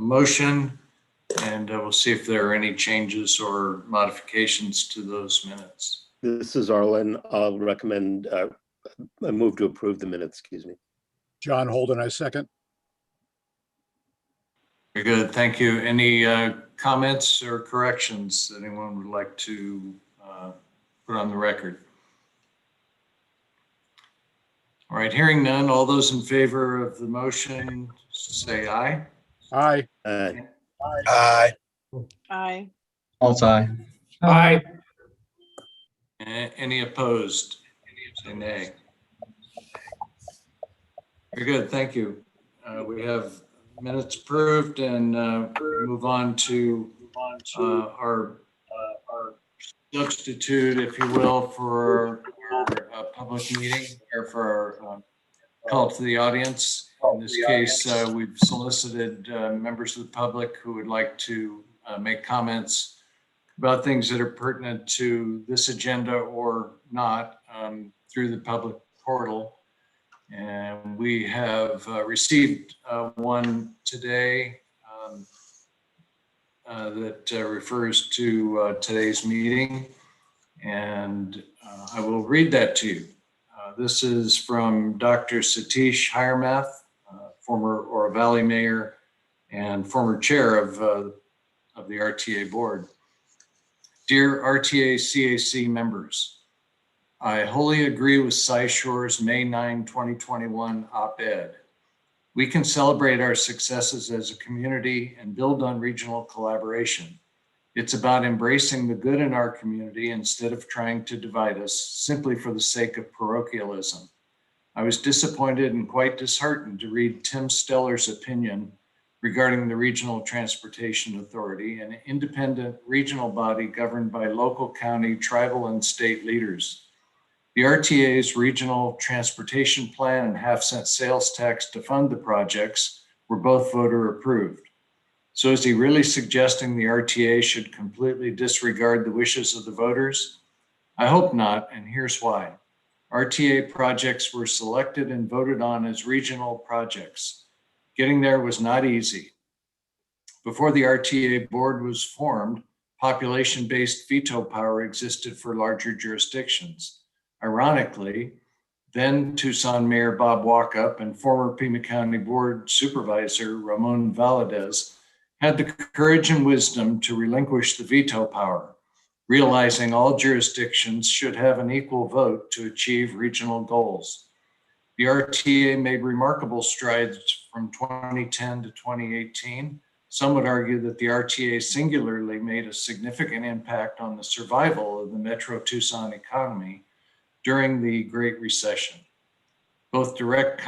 motion, and we'll see if there are any changes or modifications to those minutes. This is Arlen. I'll recommend, I move to approve the minutes, excuse me. John Holden, I second. Very good, thank you. Any comments or corrections that anyone would like to put on the record? All right, hearing none, all those in favor of the motion say aye. Aye. Aye. Aye. Also aye. Aye. Any opposed? Say nay. Very good, thank you. We have minutes approved, and move on to our substitute, if you will, for our public meeting, or for our call to the audience. In this case, we've solicited members of the public who would like to make comments about things that are pertinent to this agenda or not through the public portal. And we have received one today that refers to today's meeting, and I will read that to you. This is from Dr. Satish Hiremath, former Oro Valley mayor and former chair of the RTA board. Dear RTA CAC members, I wholly agree with Cy Shore's May 9, 2021 op-ed. We can celebrate our successes as a community and build on regional collaboration. It's about embracing the good in our community instead of trying to divide us simply for the sake of parochialism. I was disappointed and quite disheartened to read Tim Steller's opinion regarding the Regional Transportation Authority, an independent regional body governed by local, county, tribal, and state leaders. The RTA's regional transportation plan and half-cent sales tax to fund the projects were both voter approved. So is he really suggesting the RTA should completely disregard the wishes of the voters? I hope not, and here's why. RTA projects were selected and voted on as regional projects. Getting there was not easy. Before the RTA board was formed, population-based veto power existed for larger jurisdictions. Ironically, then Tucson Mayor Bob Walkup and former Pima County Board Supervisor Ramon Valadez had the courage and wisdom to relinquish the veto power, realizing all jurisdictions should have an equal vote to achieve regional goals. The RTA made remarkable strides from 2010 to 2018. Some would argue that the RTA singularly made a significant impact on the survival of the Metro Tucson economy during the Great Recession. Both direct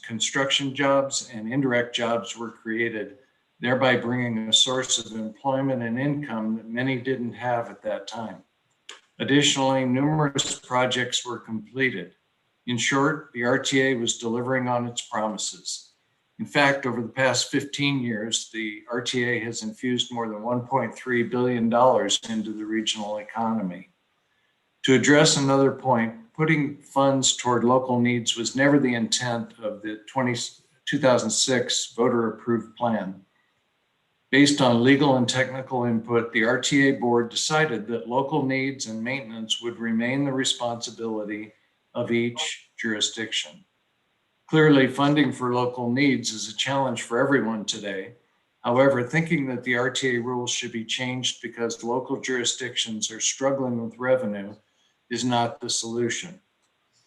construction jobs and indirect jobs were created, thereby bringing a source of employment and income that many didn't have at that time. Additionally, numerous projects were completed. In short, the RTA was delivering on its promises. In fact, over the past 15 years, the RTA has infused more than $1.3 billion into the regional economy. To address another point, putting funds toward local needs was never the intent of the 2006 voter-approved plan. Based on legal and technical input, the RTA board decided that local needs and maintenance would remain the responsibility of each jurisdiction. Clearly, funding for local needs is a challenge for everyone today. However, thinking that the RTA rules should be changed because local jurisdictions are struggling with revenue is not the solution.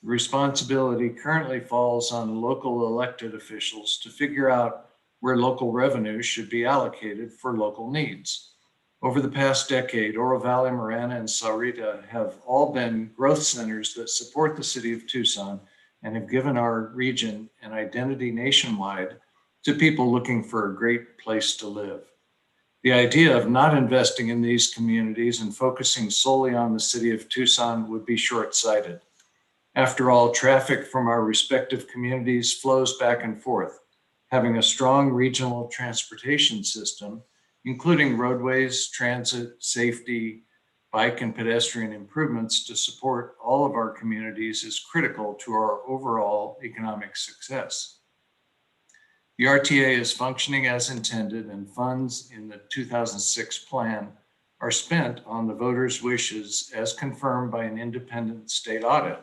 The responsibility currently falls on local elected officials to figure out where local revenue should be allocated for local needs. Over the past decade, Oro Valley, Marana, and Sahuarita have all been growth centers that support the city of Tucson and have given our region an identity nationwide to people looking for a great place to live. The idea of not investing in these communities and focusing solely on the city of Tucson would be short-sighted. After all, traffic from our respective communities flows back and forth. Having a strong regional transportation system, including roadways, transit, safety, bike and pedestrian improvements to support all of our communities is critical to our overall economic success. The RTA is functioning as intended, and funds in the 2006 plan are spent on the voters' wishes as confirmed by an independent state audit.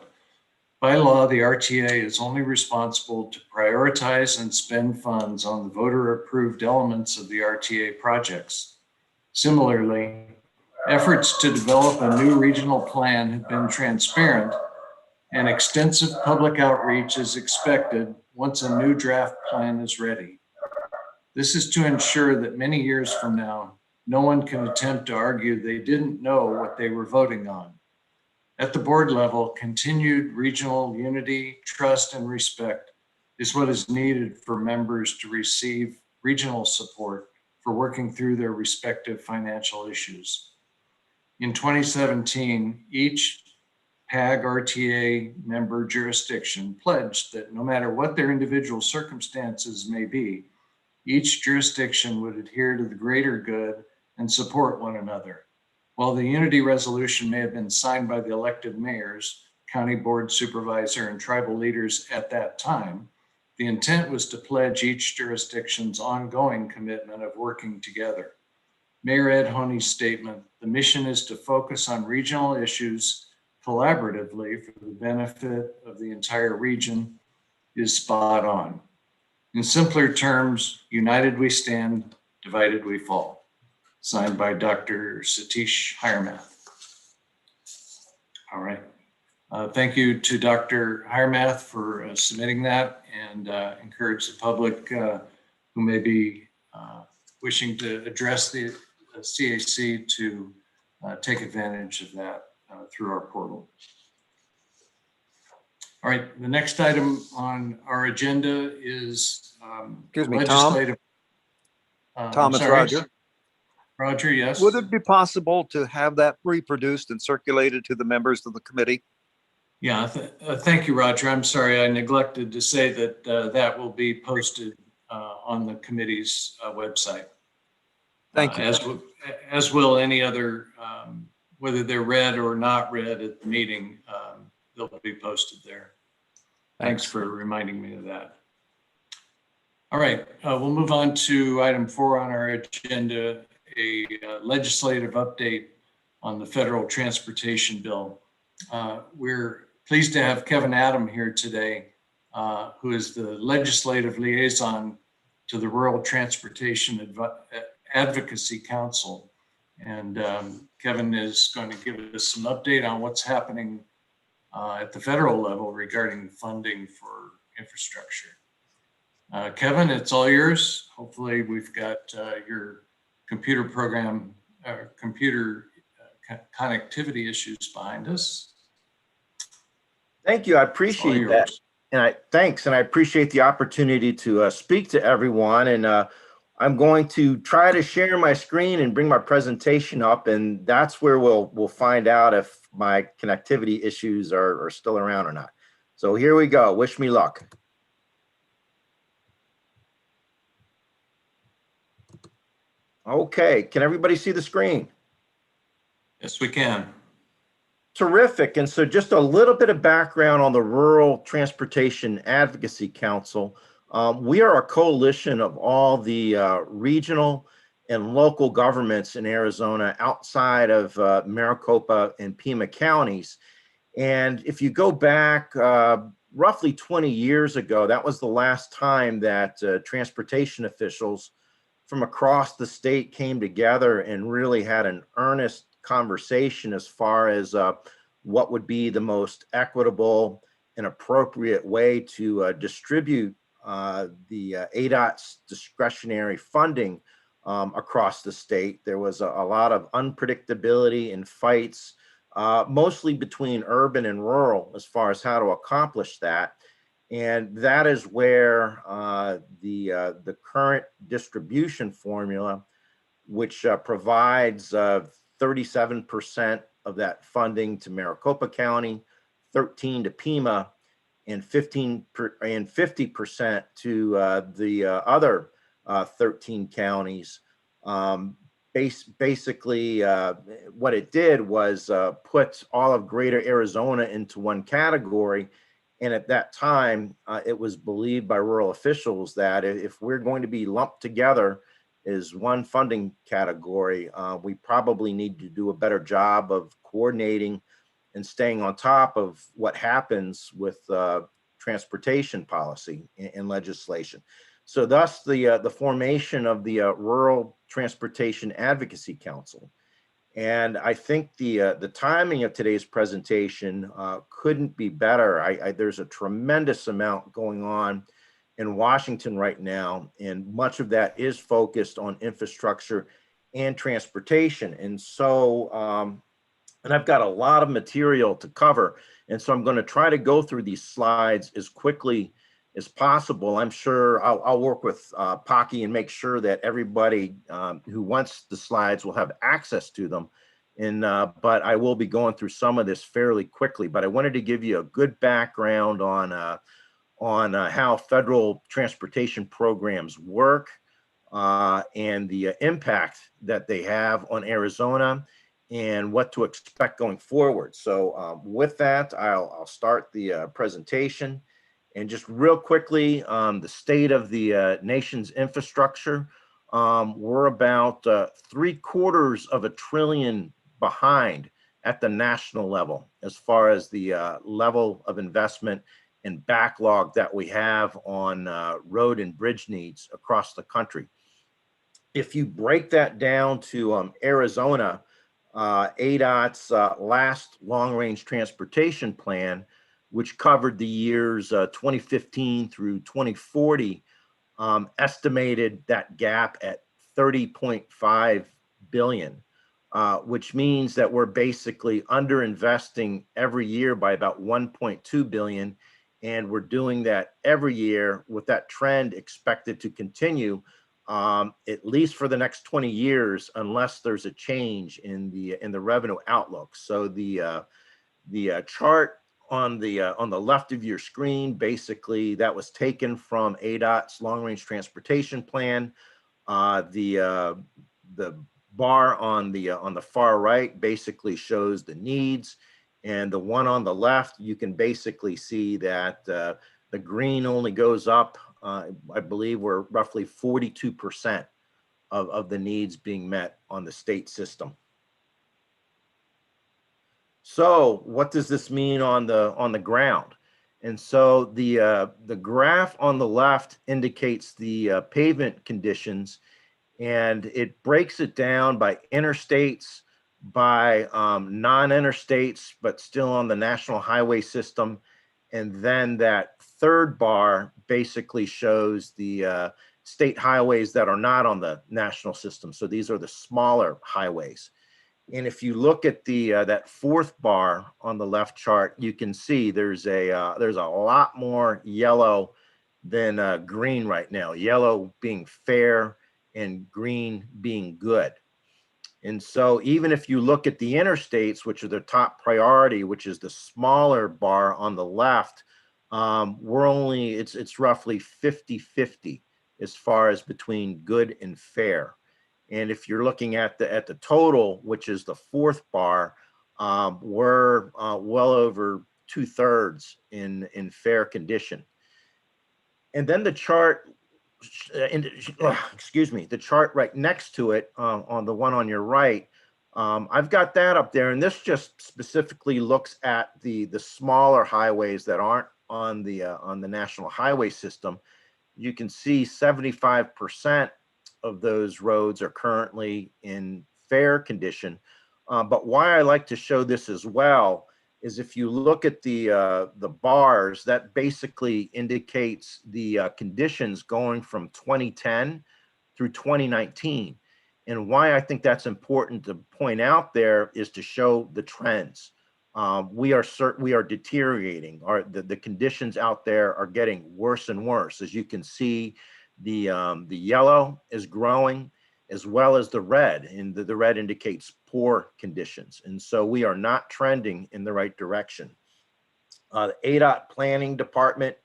By law, the RTA is only responsible to prioritize and spend funds on the voter-approved elements of the RTA projects. Similarly, efforts to develop a new regional plan have been transparent, and extensive public outreach is expected once a new draft plan is ready. This is to ensure that many years from now, no one can attempt to argue they didn't know what they were voting on. At the board level, continued regional unity, trust, and respect is what is needed for members to receive regional support for working through their respective financial issues. In 2017, each PAG RTA member jurisdiction pledged that no matter what their individual circumstances may be, each jurisdiction would adhere to the greater good and support one another. While the unity resolution may have been signed by the elected mayors, county board supervisor, and tribal leaders at that time, the intent was to pledge each jurisdiction's ongoing commitment of working together. Mayor Ed Honey's statement, "The mission is to focus on regional issues collaboratively for the benefit of the entire region," is spot on. In simpler terms, united we stand, divided we fall. Signed by Dr. Satish Hiremath. All right. Thank you to Dr. Hiremath for submitting that, and encourage the public who may be wishing to address the CAC to take advantage of that through our portal. All right, the next item on our agenda is Excuse me, legislative. Tom, it's Roger. Roger, yes. Would it be possible to have that reproduced and circulated to the members of the committee? Yeah, thank you, Roger. I'm sorry, I neglected to say that that will be posted on the committee's website. Thank you. As will any other, whether they're read or not read at the meeting, they'll be posted there. Thanks for reminding me of that. All right, we'll move on to item 4 on our agenda, a legislative update on the federal transportation bill. We're pleased to have Kevin Adam here today, who is the legislative liaison to the Rural Transportation Advocacy Council. And Kevin is going to give us some update on what's happening at the federal level regarding funding for infrastructure. Kevin, it's all yours. Hopefully we've got your computer program, computer connectivity issues behind us. Thank you. I appreciate that. And I appreciate the opportunity to speak to everyone. And I'm going to try to share my screen and bring my presentation up, and that's where we'll find out if my connectivity issues are still around or not. So here we go. Wish me luck. Okay, can everybody see the screen? Yes, we can. Terrific. And so just a little bit of background on the Rural Transportation Advocacy Council. We are a coalition of all the regional and local governments in Arizona outside of Maricopa and Pima counties. And if you go back roughly 20 years ago, that was the last time that transportation officials from across the state came together and really had an earnest conversation as far as what would be the most equitable and appropriate way to distribute the ADOT's discretionary funding across the state. There was a lot of unpredictability and fights, mostly between urban and rural, as far as how to accomplish that. And that is where the current distribution formula, which provides 37% of that funding to Maricopa County, 13% to Pima, and 50% to the other 13 counties. Basically, what it did was put all of Greater Arizona into one category And at that time, it was believed by rural officials that if we're going to be lumped together as one funding category, we probably need to do a better job of coordinating and staying on top of what happens with transportation policy and legislation. So thus the formation of the Rural Transportation Advocacy Council. And I think the timing of today's presentation couldn't be better. There's a tremendous amount going on in Washington right now, and much of that is focused on infrastructure and transportation. And so, and I've got a lot of material to cover, and so I'm going to try to go through these slides as quickly as possible. I'm sure I'll work with Pocky and make sure that everybody who wants the slides will have access to them. And but I will be going through some of this fairly quickly. But I wanted to give you a good background on how federal transportation programs work and the impact that they have on Arizona and what to expect going forward. So with that, I'll start the presentation. And just real quickly, the state of the nation's infrastructure, we're about $750 billion behind at the national level as far as the level of investment and backlog that we have on road and bridge needs across the country. If you break that down to Arizona, ADOT's last long-range transportation plan, which covered the years 2015 through 2040, estimated that gap at $30.5 billion, which means that we're basically underinvesting every year by about $1.2 billion. And we're doing that every year with that trend expected to continue at least for the next 20 years, unless there's a change in the revenue outlook. So the chart on the left of your screen, basically that was taken from ADOT's long-range transportation plan. The bar on the far right basically shows the needs, and the one on the left, you can basically see that the green only goes up. I believe we're roughly 42% of the needs being met on the state system. So what does this mean on the ground? And so the graph on the left indicates the pavement conditions, and it breaks it down by interstates, by non-interstates, but still on the national highway system. And then that third bar basically shows the state highways that are not on the national system. So these are the smaller highways. And if you look at that fourth bar on the left chart, you can see there's a lot more yellow than green right now. Yellow being fair and green being good. And so even if you look at the interstates, which are the top priority, which is the smaller bar on the left, it's roughly 50-50 as far as between good and fair. And if you're looking at the total, which is the fourth bar, we're well over 2/3 in fair condition. And then the chart, the chart right next to it, on the one on your right, I've got that up there, and this just specifically looks at the smaller highways that aren't on the national highway system. You can see 75% of those roads are currently in fair condition. But why I like to show this as well is if you look at the bars, that basically indicates the conditions going from 2010 through 2019. And why I think that's important to point out there is to show the trends. We are deteriorating. The conditions out there are getting worse and worse. As you can see, the yellow is growing, as well as the red, and the red indicates poor conditions. And so we are not trending in the right direction. The ADOT planning department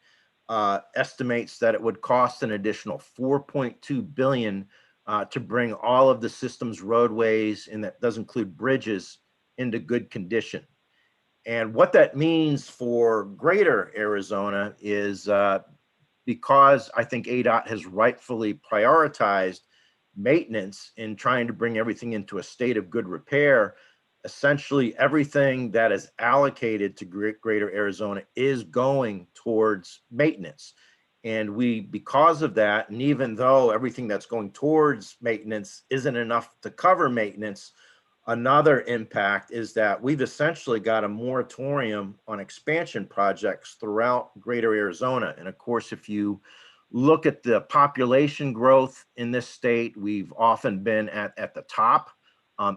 estimates that it would cost an additional $4.2 billion to bring all of the system's roadways, and that does include bridges, into good condition. And what that means for greater Arizona is because I think ADOT has rightfully prioritized maintenance in trying to bring everything into a state of good repair. Essentially, everything that is allocated to greater Arizona is going towards maintenance. And because of that, and even though everything that's going towards maintenance isn't enough to cover maintenance, another impact is that we've essentially got a moratorium on expansion projects throughout greater Arizona. And of course, if you look at the population growth in this state, we've often been at the top,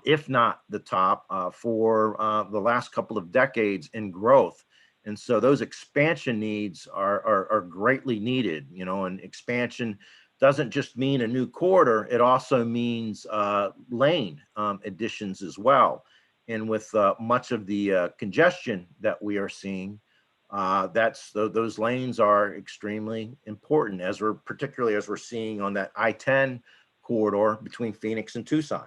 if not the top, for the last couple of decades in growth. And so those expansion needs are greatly needed, and expansion doesn't just mean a new corridor, it also means lane additions as well. And with much of the congestion that we are seeing, those lanes are extremely important, particularly as we're seeing on that I-10 corridor between Phoenix and Tucson.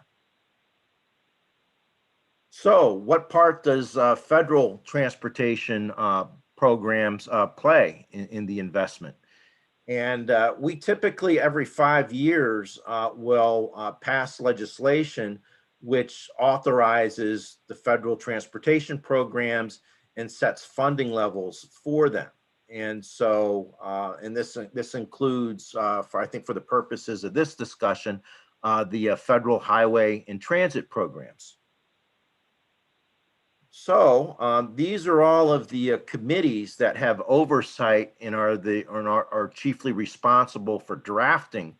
So what part does federal transportation programs play in the investment? And we typically every 5 years will pass legislation which authorizes the federal transportation programs and sets funding levels for them. And so, and this includes, I think for the purposes of this discussion, the federal highway and transit programs. So these are all of the committees that have oversight and are chiefly responsible for drafting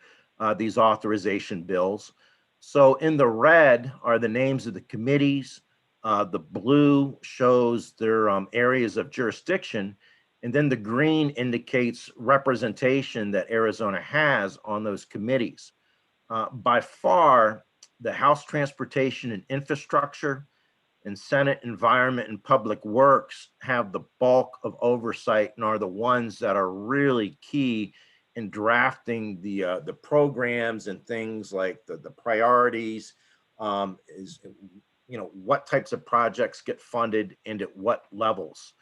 these authorization bills. So in the red are the names of the committees. The blue shows their areas of jurisdiction, and then the green indicates representation that Arizona has on those committees. By far, the House Transportation and Infrastructure and Senate Environment and Public Works have the bulk of oversight and are the ones that are really key in drafting the programs and things like the priorities, what types of projects get funded and at what levels.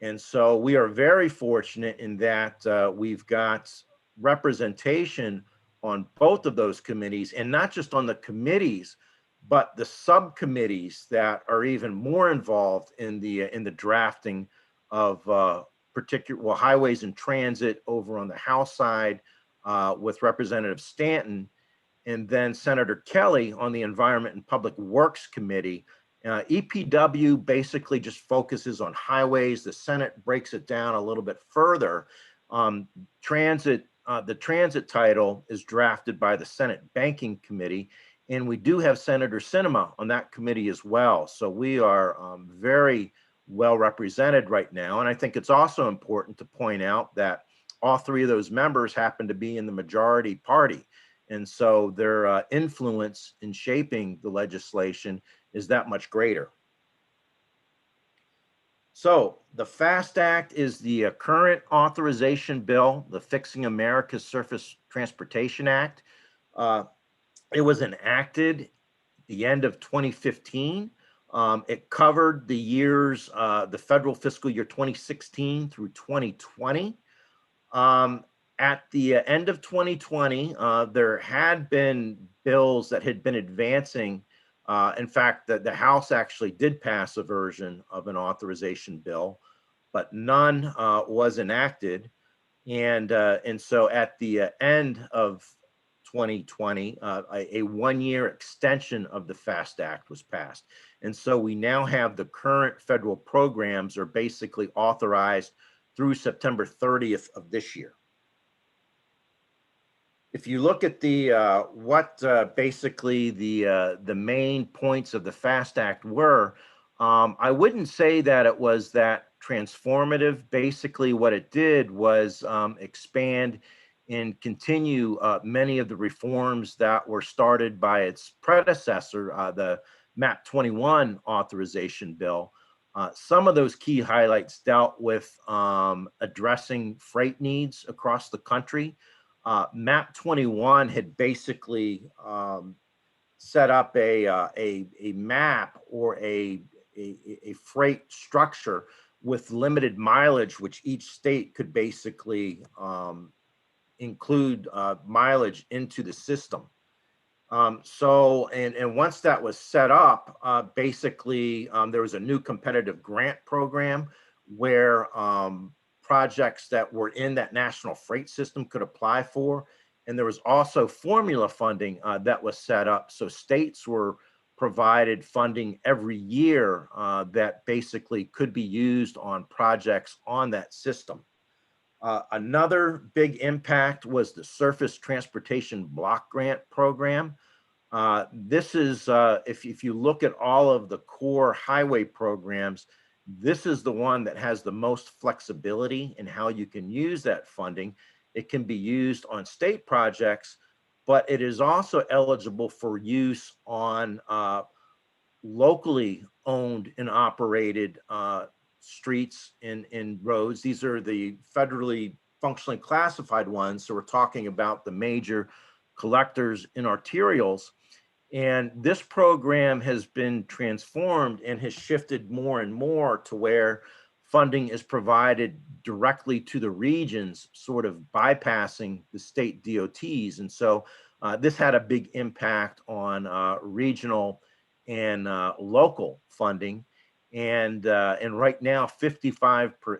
And so we are very fortunate in that we've got representation on both of those committees, and not just on the committees, but the subcommittees that are even more involved in the drafting of highways and transit over on the House side with Representative Stanton, and then Senator Kelly on the Environment and Public Works Committee. EPW basically just focuses on highways. The Senate breaks it down a little bit further. The transit title is drafted by the Senate Banking Committee. And we do have Senator Sinema on that committee as well. So we are very well represented right now. And I think it's also important to point out that all three of those members happen to be in the majority party. And so their influence in shaping the legislation is that much greater. So the FAST Act is the current authorization bill, the Fixing America's Surface Transportation Act. It was enacted at the end of 2015. It covered the years, the federal fiscal year 2016 through 2020. At the end of 2020, there had been bills that had been advancing. In fact, the House actually did pass a version of an authorization bill, but none was enacted. And so at the end of 2020, a one-year extension of the FAST Act was passed. And so we now have the current federal programs are basically authorized through September 30th of this year. If you look at the basically the main points of the FAST Act were, I wouldn't say that it was that transformative. Basically, what it did was expand and continue many of the reforms that were started by its predecessor, the MAP 21 authorization bill. Some of those key highlights dealt with addressing freight needs across the country. MAP 21 had basically set up a map or a a freight structure with limited mileage, which each state could basically include mileage into the system. And once that was set up, basically there was a new competitive grant program where projects that were in that national freight system could apply for. And there was also formula funding that was set up. So states were provided funding every year that basically could be used on projects on that system. Another big impact was the Surface Transportation Block Grant Program. This is, if you look at all of the core highway programs, this is the one that has the most flexibility in how you can use that funding. It can be used on state projects, but it is also eligible for use on locally owned and operated streets and roads. These are the federally functionally classified ones. So we're talking about the major collectors and arterials. And this program has been transformed and has shifted more and more to where funding is provided directly to the regions, sort of bypassing the state DOTs. And so this had a big impact on regional and local funding. And right now,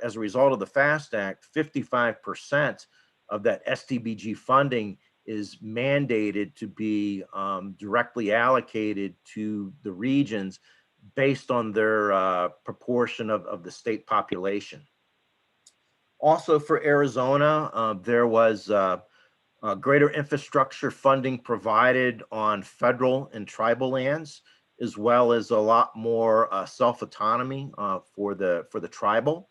as a result of the FAST Act, 55% of that STBG funding is mandated to be directly allocated to the regions based on their proportion of the state population. Also for Arizona, there was greater infrastructure funding provided on federal and tribal lands, as well as a lot more self-autonomy for the tribal.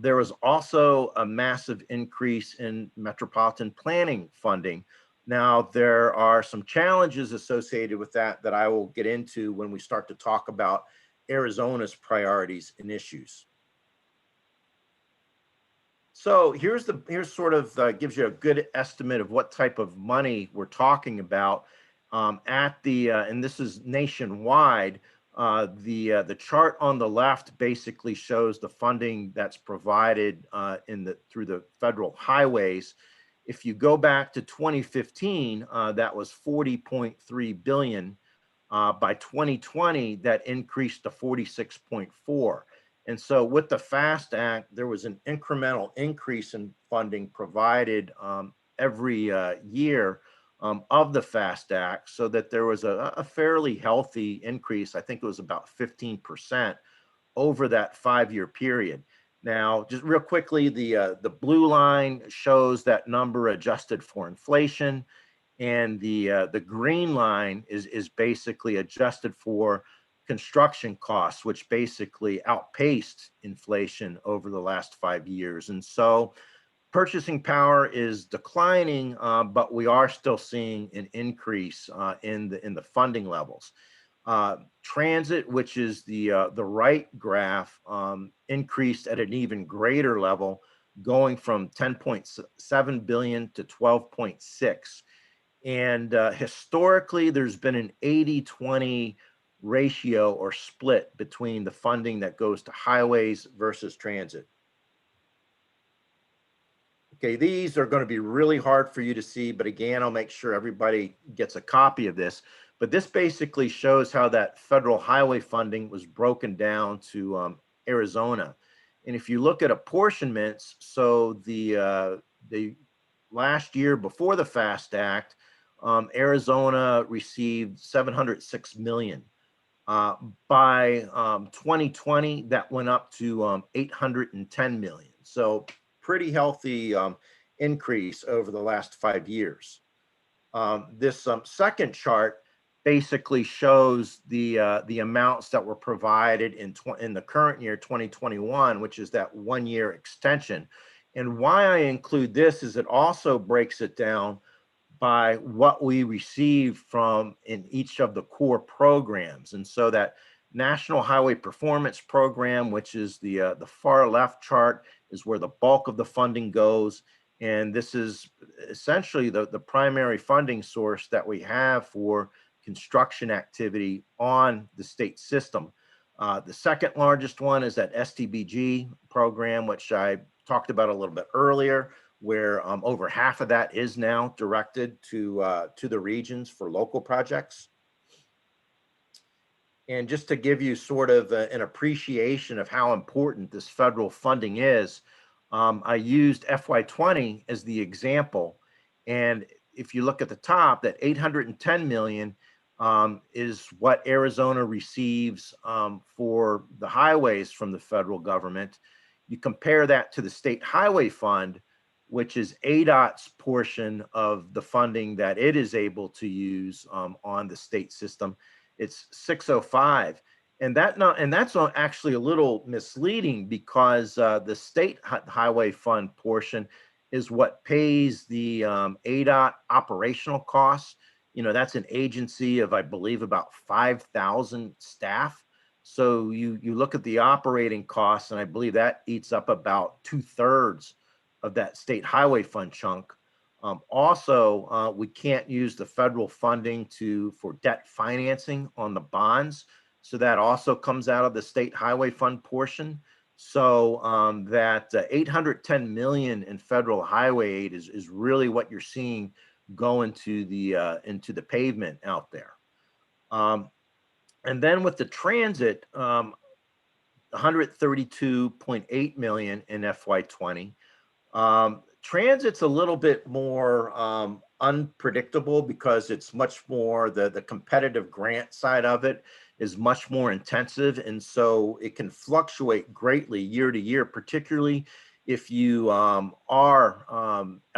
There was also a massive increase in metropolitan planning funding. Now, there are some challenges associated with that I will get into when we start to talk about Arizona's priorities and issues. So here's sort of gives you a good estimate of what type of money we're talking about and this is nationwide. The chart on the left basically shows the funding that's provided through the federal highways. If you go back to 2015, that was 40.3 billion. By 2020, that increased to 46.4. And so with the FAST Act, there was an incremental increase in funding provided every year of the FAST Act, so that there was a fairly healthy increase. I think it was about 15% over that 5-year period. Now, just real quickly, the blue line shows that number adjusted for inflation, and the green line is basically adjusted for construction costs, which basically outpaced inflation over the last 5 years. And so purchasing power is declining, but we are still seeing an increase in the funding levels. Transit, which is the right graph, increased at an even greater level, going from 10.7 billion to 12.6. And historically, there's been an 80-20 ratio or split between the funding that goes to highways versus transit. Okay, these are going to be really hard for you to see, but again, I'll make sure everybody gets a copy of this. But this basically shows how that federal highway funding was broken down to Arizona. And if you look at apportionments, so the last year before the FAST Act, Arizona received 706 million. By 2020, that went up to 810 million. So pretty healthy increase over the last 5 years. This second chart basically shows the amounts that were provided in the current year, 2021, which is that 1-year extension. And why I include this is it also breaks it down by what we receive from in each of the core programs. And so that National Highway Performance Program, which is the far left chart, is where the bulk of the funding goes. And this is essentially the primary funding source that we have for construction activity on the state system. The second largest one is that STBG program, which I talked about a little bit earlier, where over half of that is now directed to the regions for local projects. And just to give you sort of an appreciation of how important this federal funding is, I used FY20 as the example. And if you look at the top, that 810 million is what Arizona receives for the highways from the federal government. You compare that to the state highway fund, which is ADOT's portion of the funding that it is able to use on the state system. It's 605. And that's actually a little misleading, because the state highway fund portion is what pays the ADOT operational costs. You know, that's an agency of, I believe, about 5,000 staff. So you look at the operating costs, and I believe that eats up about 2/3 of that state highway fund chunk. Also, we can't use the federal funding for debt financing on the bonds. So that also comes out of the state highway fund portion. So that 810 million in federal highway aid is really what you're seeing go into the pavement out there. And then with the transit, 132.8 million in FY20. Transit's a little bit more unpredictable, because it's much more, the competitive grant side of it is much more intensive. And so it can fluctuate greatly year to year, particularly if you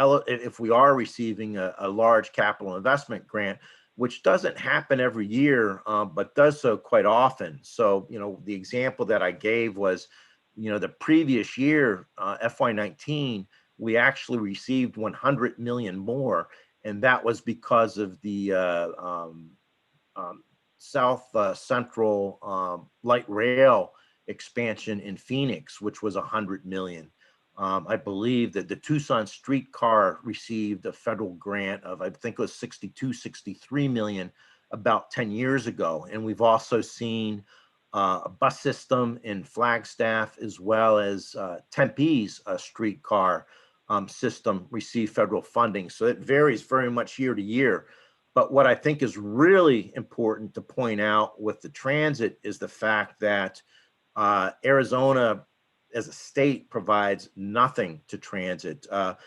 if we are receiving a large capital investment grant, which doesn't happen every year, but does so quite often. So, you know, the example that I gave was, you know, the previous year, FY19, we actually received 100 million more. And that was because of the South Central light rail expansion in Phoenix, which was 100 million. I believe that the Tucson streetcar received a federal grant of, I think it was 62, 63 million about 10 years ago. And we've also seen a bus system in Flagstaff, as well as Tempe's streetcar system receive federal funding. So it varies very much year to year. But what I think is really important to point out with the transit is the fact that Arizona as a state provides nothing to transit. Up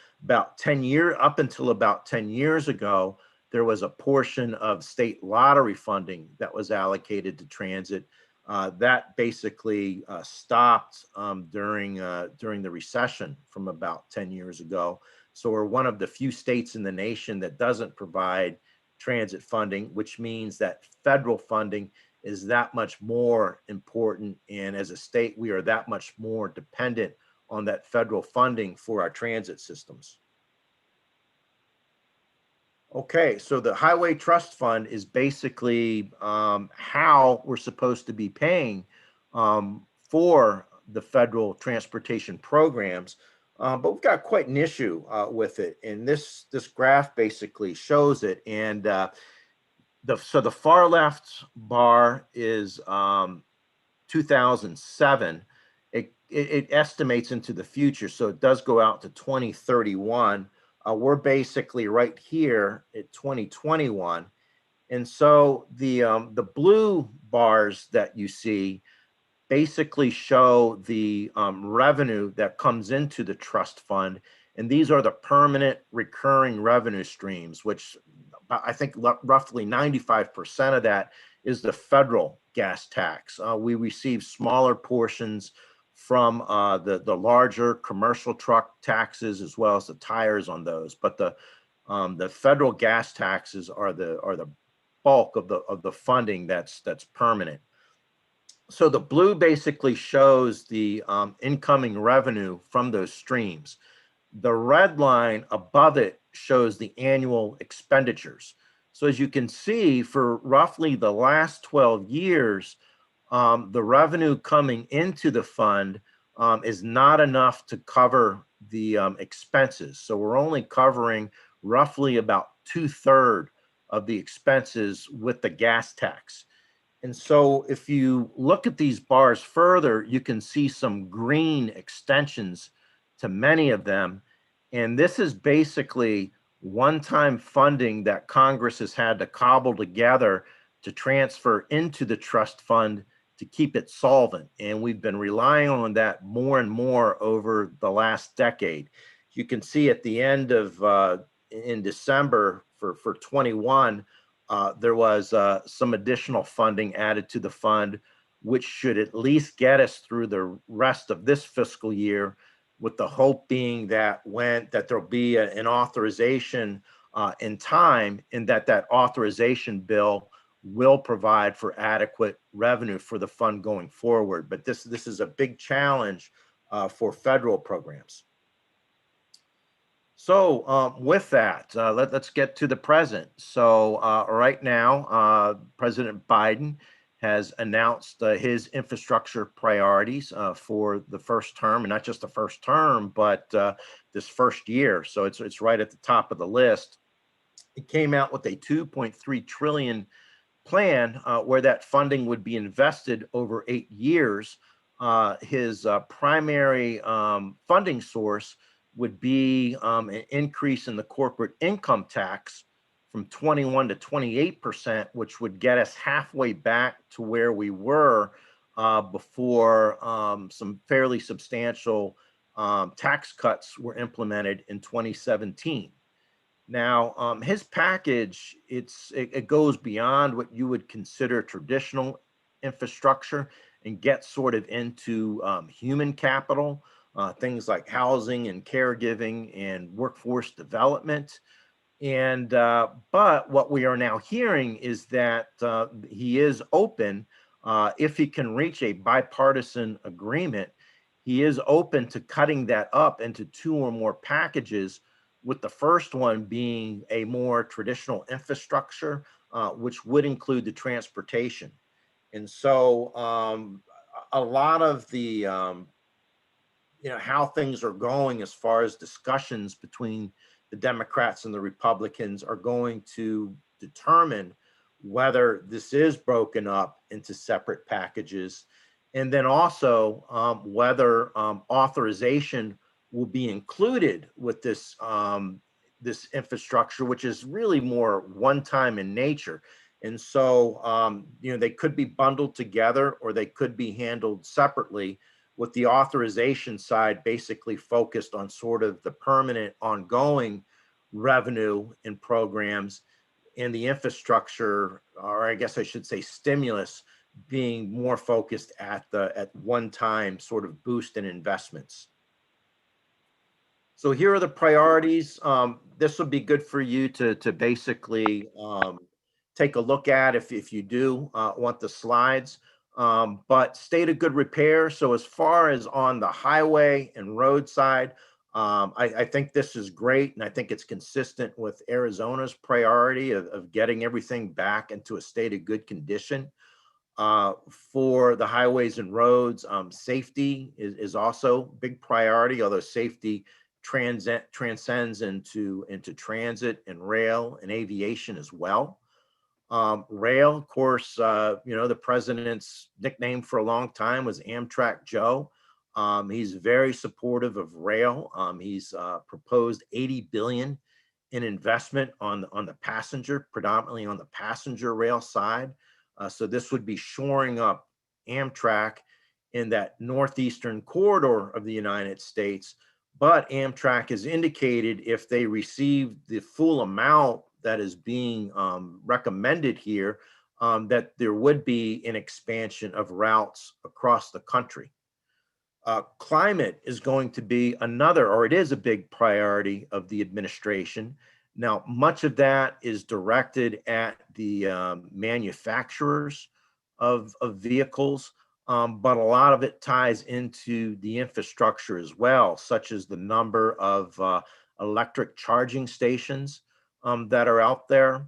until about 10 years ago, there was a portion of state lottery funding that was allocated to transit. That basically stopped during the recession from about 10 years ago. So we're one of the few states in the nation that doesn't provide transit funding, which means that federal funding is that much more important. And as a state, we are that much more dependent on that federal funding for our transit systems. Okay, so the Highway Trust Fund is basically how we're supposed to be paying for the federal transportation programs, but we've got quite an issue with it, and this graph basically shows it. And so the far left bar is 2007. It estimates into the future, so it does go out to 2031. We're basically right here at 2021. And so the blue bars that you see basically show the revenue that comes into the trust fund. And these are the permanent recurring revenue streams, which I think roughly 95% of that is the federal gas tax. We receive smaller portions from the larger commercial truck taxes, as well as the tires on those. But the federal gas taxes are the bulk of the funding that's permanent. So the blue basically shows the incoming revenue from those streams. The red line above it shows the annual expenditures. So as you can see, for roughly the last 12 years, the revenue coming into the fund is not enough to cover the expenses. So we're only covering roughly about 2/3 of the expenses with the gas tax. And so if you look at these bars further, you can see some green extensions to many of them. And this is basically one-time funding that Congress has had to cobble together to transfer into the trust fund to keep it solvent. And we've been relying on that more and more over the last decade. You can see at the end of in December for 21, there was some additional funding added to the fund, which should at least get us through the rest of this fiscal year, with the hope being that there'll be an authorization in time, and that authorization bill will provide for adequate revenue for the fund going forward. But this is a big challenge for federal programs. So with that, let's get to the present. So right now, President Biden has announced his infrastructure priorities for the first term, and not just the first term, but this first year. So it's right at the top of the list. It came out with a $2.3 trillion plan where that funding would be invested over 8 years. His primary funding source would be an increase in the corporate income tax from 21 to 28%, which would get us halfway back to where we were before some fairly substantial tax cuts were implemented in 2017. Now, his package, it goes beyond what you would consider traditional infrastructure and gets sort of into human capital, things like housing and caregiving and workforce development. And but what we are now hearing is that he is open, if he can reach a bipartisan agreement, he is open to cutting that up into 2 or more packages, with the first one being a more traditional infrastructure, which would include the transportation. And so a lot of the, how things are going as far as discussions between the Democrats and the Republicans are going to determine whether this is broken up into separate packages, and then also whether authorization will be included with this this infrastructure, which is really more one-time in nature. And so they could be bundled together, or they could be handled separately, with the authorization side basically focused on sort of the permanent ongoing revenue in programs, and the infrastructure, or I guess I should say stimulus, being more focused at one-time sort of boost in investments. So here are the priorities. This will be good for you to basically take a look at if you do want the slides. But state of good repair. So as far as on the highway and road side, I think this is great, and I think it's consistent with Arizona's priority of getting everything back into a state of good condition. For the highways and roads, safety is also a big priority, although safety transcends into transit and rail and aviation as well. Rail, of course, the president's nickname for a long time was Amtrak Joe. He's very supportive of rail. He's proposed $80 billion in investment on the passenger, predominantly on the passenger rail side. So this would be shoring up Amtrak in that northeastern corridor of the United States. But Amtrak has indicated if they receive the full amount that is being recommended here, that there would be an expansion of routes across the country. Climate is going to be another, or it is a big priority of the administration. Now, much of that is directed at the manufacturers of vehicles, but a lot of it ties into the infrastructure as well, such as the number of electric charging stations that are out there.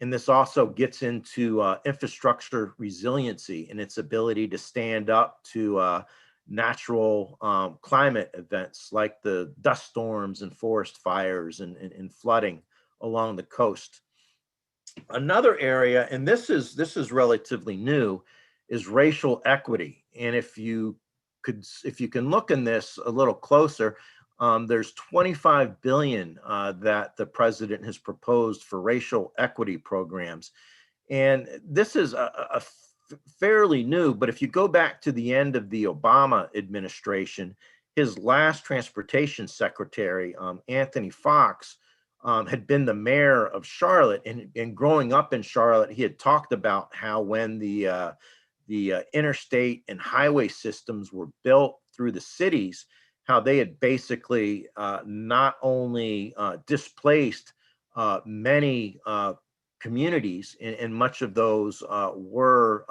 And this also gets into infrastructure resiliency and its ability to stand up to natural climate events like the dust storms and forest fires and flooding along the coast. Another area, and this is relatively new, is racial equity. And if you can look in this a little closer, there's 25 billion that the president has proposed for racial equity programs. And this is fairly new, but if you go back to the end of the Obama administration, his last transportation secretary, Anthony Fox, had been the mayor of Charlotte. And growing up in Charlotte, he had talked about how when the interstate and highway systems were built through the cities, how they had basically not only displaced many communities, and much of those were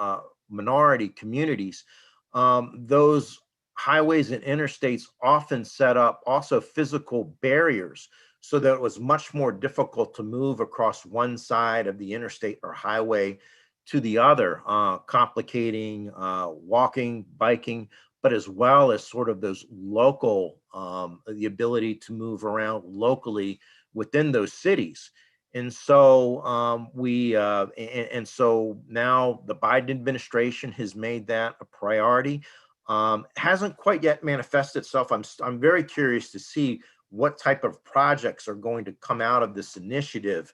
minority communities. Those highways and interstates often set up also physical barriers so that it was much more difficult to move across one side of the interstate or highway to the other, complicating walking, biking, but as well as sort of those local, the ability to move around locally within those cities. And so so now the Biden administration has made that a priority. Hasn't quite yet manifested itself. I'm very curious to see what type of projects are going to come out of this initiative.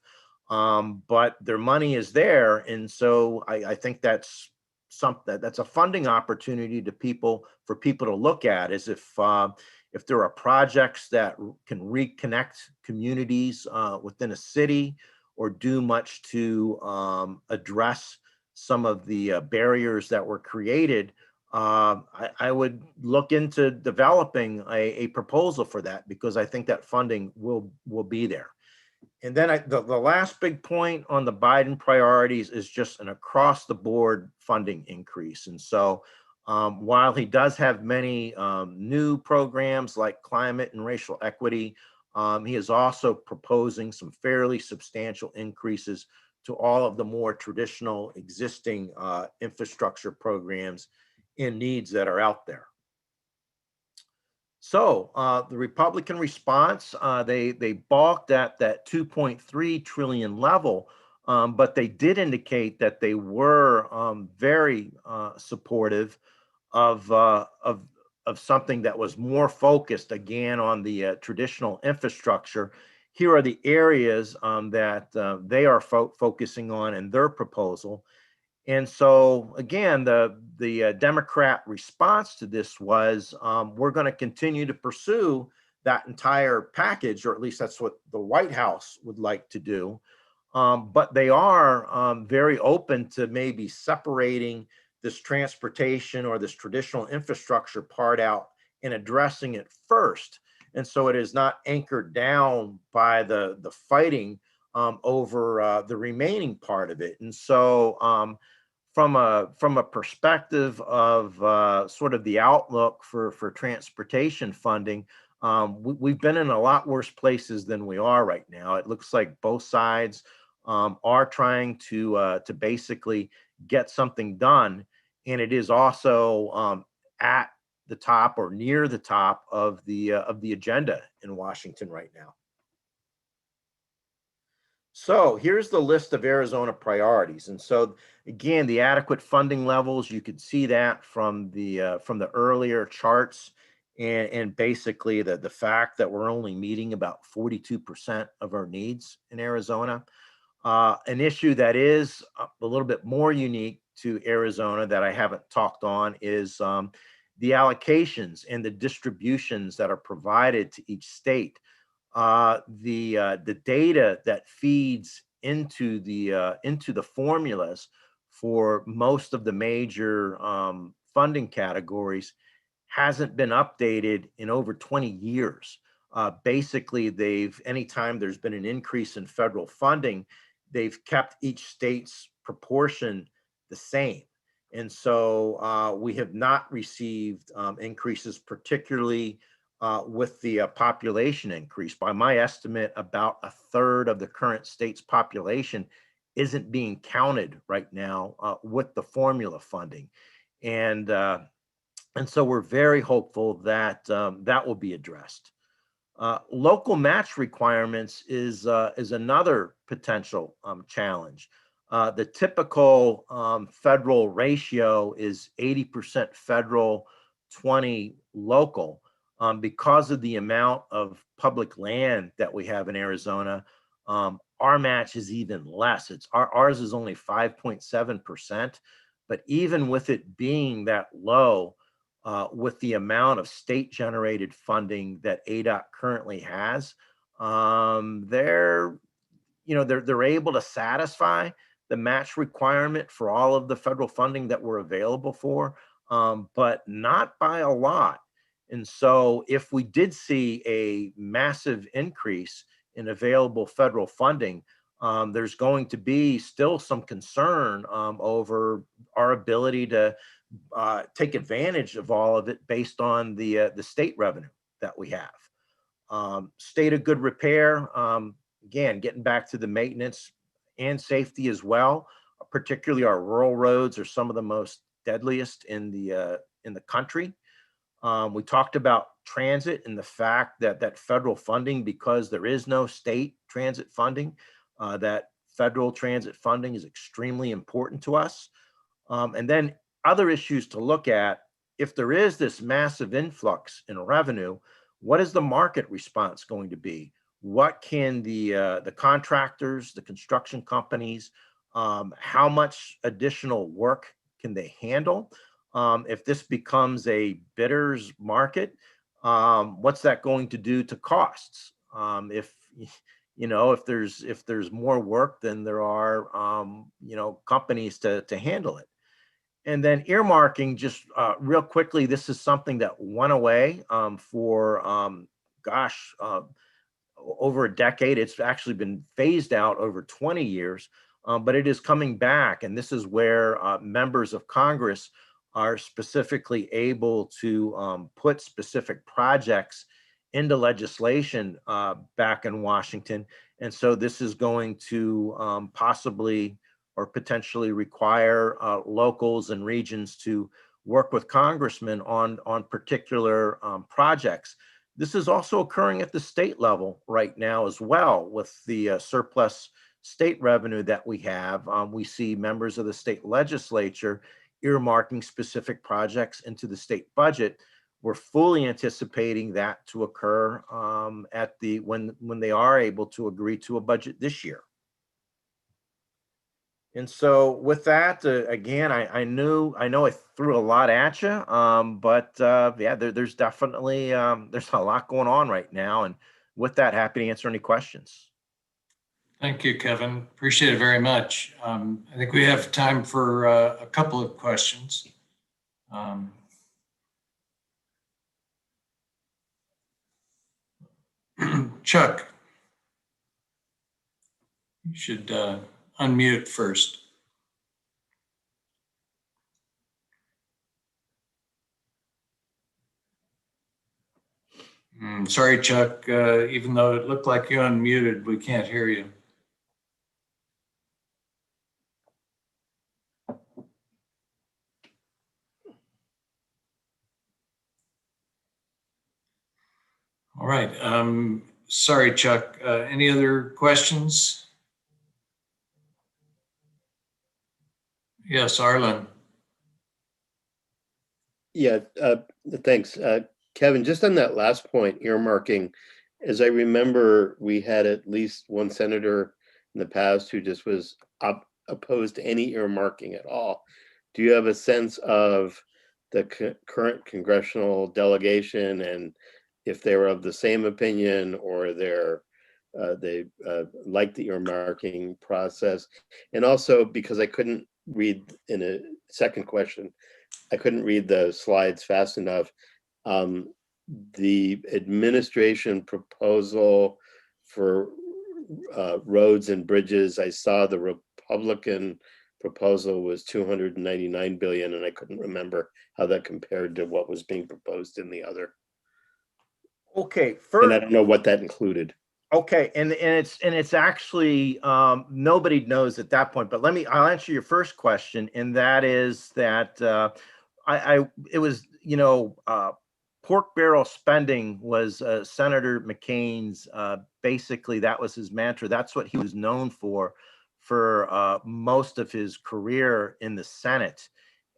But their money is there, and so I think that's a funding opportunity for people to look at, is if there are projects that can reconnect communities within a city or do much to address some of the barriers that were created. I would look into developing a proposal for that, because I think that funding will be there. And then the last big point on the Biden priorities is just an across the board funding increase. And so while he does have many new programs like climate and racial equity, he is also proposing some fairly substantial increases to all of the more traditional existing infrastructure programs and needs that are out there. So the Republican response, they balked at that 2.3 trillion level, but they did indicate that they were very supportive of something that was more focused again on the traditional infrastructure. Here are the areas that they are focusing on in their proposal. And so again, the Democrat response to this was, we're going to continue to pursue that entire package, or at least that's what the White House would like to do. But they are very open to maybe separating this transportation or this traditional infrastructure part out and addressing it first. And so it is not anchored down by the fighting over the remaining part of it. And so from a perspective of sort of the outlook for transportation funding, we've been in a lot worse places than we are right now. It looks like both sides are trying to basically get something done, and it is also at the top or near the top of the agenda in Washington right now. So here's the list of Arizona priorities. And so again, the adequate funding levels, you could see that from the earlier charts, and basically the fact that we're only meeting about 42% of our needs in Arizona. An issue that is a little bit more unique to Arizona that I haven't talked on is the allocations and the distributions that are provided to each state. The data that feeds into the formulas for most of the major funding categories hasn't been updated in over 20 years. Basically, anytime there's been an increase in federal funding, they've kept each state's proportion the same. And so we have not received increases, particularly with the population increase. By my estimate, about a third of the current state's population isn't being counted right now with the formula funding. And so we're very hopeful that that will be addressed. Local match requirements is another potential challenge. The typical federal ratio is 80% federal, 20 local. Because of the amount of public land that we have in Arizona, our match is even less. Ours is only 5.7%, but even with it being that low, with the amount of state-generated funding that ADOT currently has, they're able to satisfy the match requirement for all of the federal funding that we're available for, but not by a lot. And so if we did see a massive increase in available federal funding, there's going to be still some concern over our ability to take advantage of all of it based on the state revenue that we have. State of good repair, again, getting back to the maintenance and safety as well, particularly our rural roads are some of the most deadliest in the country. We talked about transit and the fact that that federal funding, because there is no state transit funding, that federal transit funding is extremely important to us. And then other issues to look at, if there is this massive influx in revenue, what is the market response going to be? What can the contractors, the construction companies, how much additional work can they handle? If this becomes a bidders market, what's that going to do to costs? If there's more work than there are companies to handle it. And then earmarking, just real quickly, this is something that went away for over a decade. It's actually been phased out over 20 years, but it is coming back. And this is where members of Congress are specifically able to put specific projects into legislation back in Washington. And so this is going to possibly or potentially require locals and regions to work with congressmen on particular projects. This is also occurring at the state level right now as well with the surplus state revenue that we have. We see members of the state legislature earmarking specific projects into the state budget. We're fully anticipating that to occur when they are able to agree to a budget this year. And so with that, again, I know I threw a lot at you, but yeah, there's definitely there's a lot going on right now. And with that, happy to answer any questions. Thank you, Kevin. Appreciate it very much. I think we have time for a couple of questions. Chuck, you should unmute first. Sorry, Chuck, even though it looked like you unmuted, we can't hear you. All right. Sorry, Chuck. Any other questions? Yes, Arlen. Yeah, thanks. Kevin, just on that last point, earmarking, as I remember, we had at least one senator in the past who just was opposed to any earmarking at all. Do you have a sense of the current congressional delegation and if they were of the same opinion or they like the earmarking process? And also, because I couldn't read in a second question, I couldn't read the slides fast enough. The administration proposal for roads and bridges, I saw the Republican proposal was $299 billion, and I couldn't remember how that compared to what was being proposed in the other. Okay, and I don't know what that included. Okay, and it's actually nobody knows at that point. But I'll answer your first question, and that is that it was pork barrel spending was Senator McCain's, basically that was his mantra. That's what he was known for most of his career in the Senate.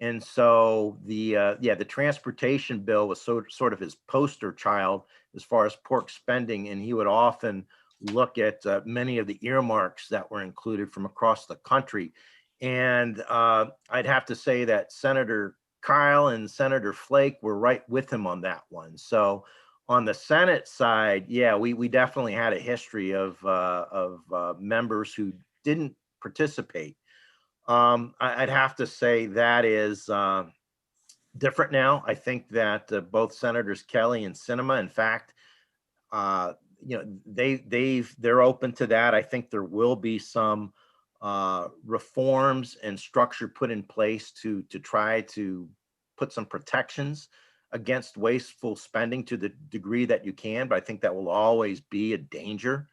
And so the transportation bill was sort of his poster child as far as pork spending. And he would often look at many of the earmarks that were included from across the country. And I'd have to say that Senator Kyle and Senator Flake were right with him on that one. So on the Senate side, yeah, we definitely had a history of members who didn't participate. I'd have to say that is different now. I think that both Senators Kelly and Sinema, in fact, they're open to that. I think there will be some reforms and structure put in place to try to put some protections against wasteful spending to the degree that you can, but I think that will always be a danger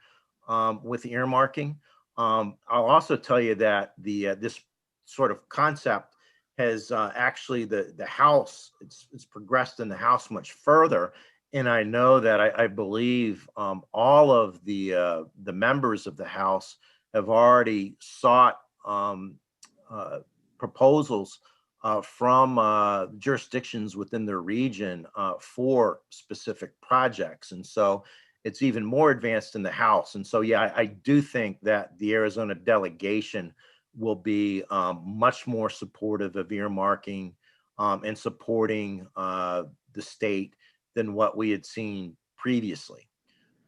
with earmarking. I'll also tell you that this sort of concept has actually the House, it's progressed in the House much further. And I know that I believe all of the members of the House have already sought proposals from jurisdictions within their region for specific projects. And so it's even more advanced in the House. And so, yeah, I do think that the Arizona delegation will be much more supportive of earmarking and supporting the state than what we had seen previously.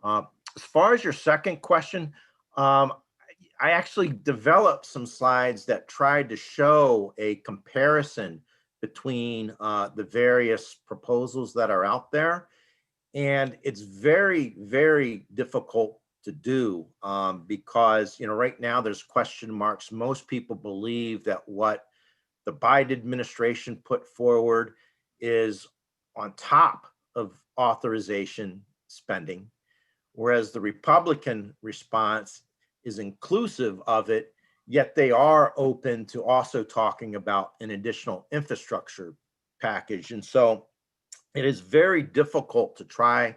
As far as your second question, I actually developed some slides that tried to show a comparison between the various proposals that are out there. And it's very, very difficult to do because, right now there's question marks. Most people believe that what the Biden administration put forward is on top of authorization spending, whereas the Republican response is inclusive of it, yet they are open to also talking about an additional infrastructure package. And so it is very difficult to try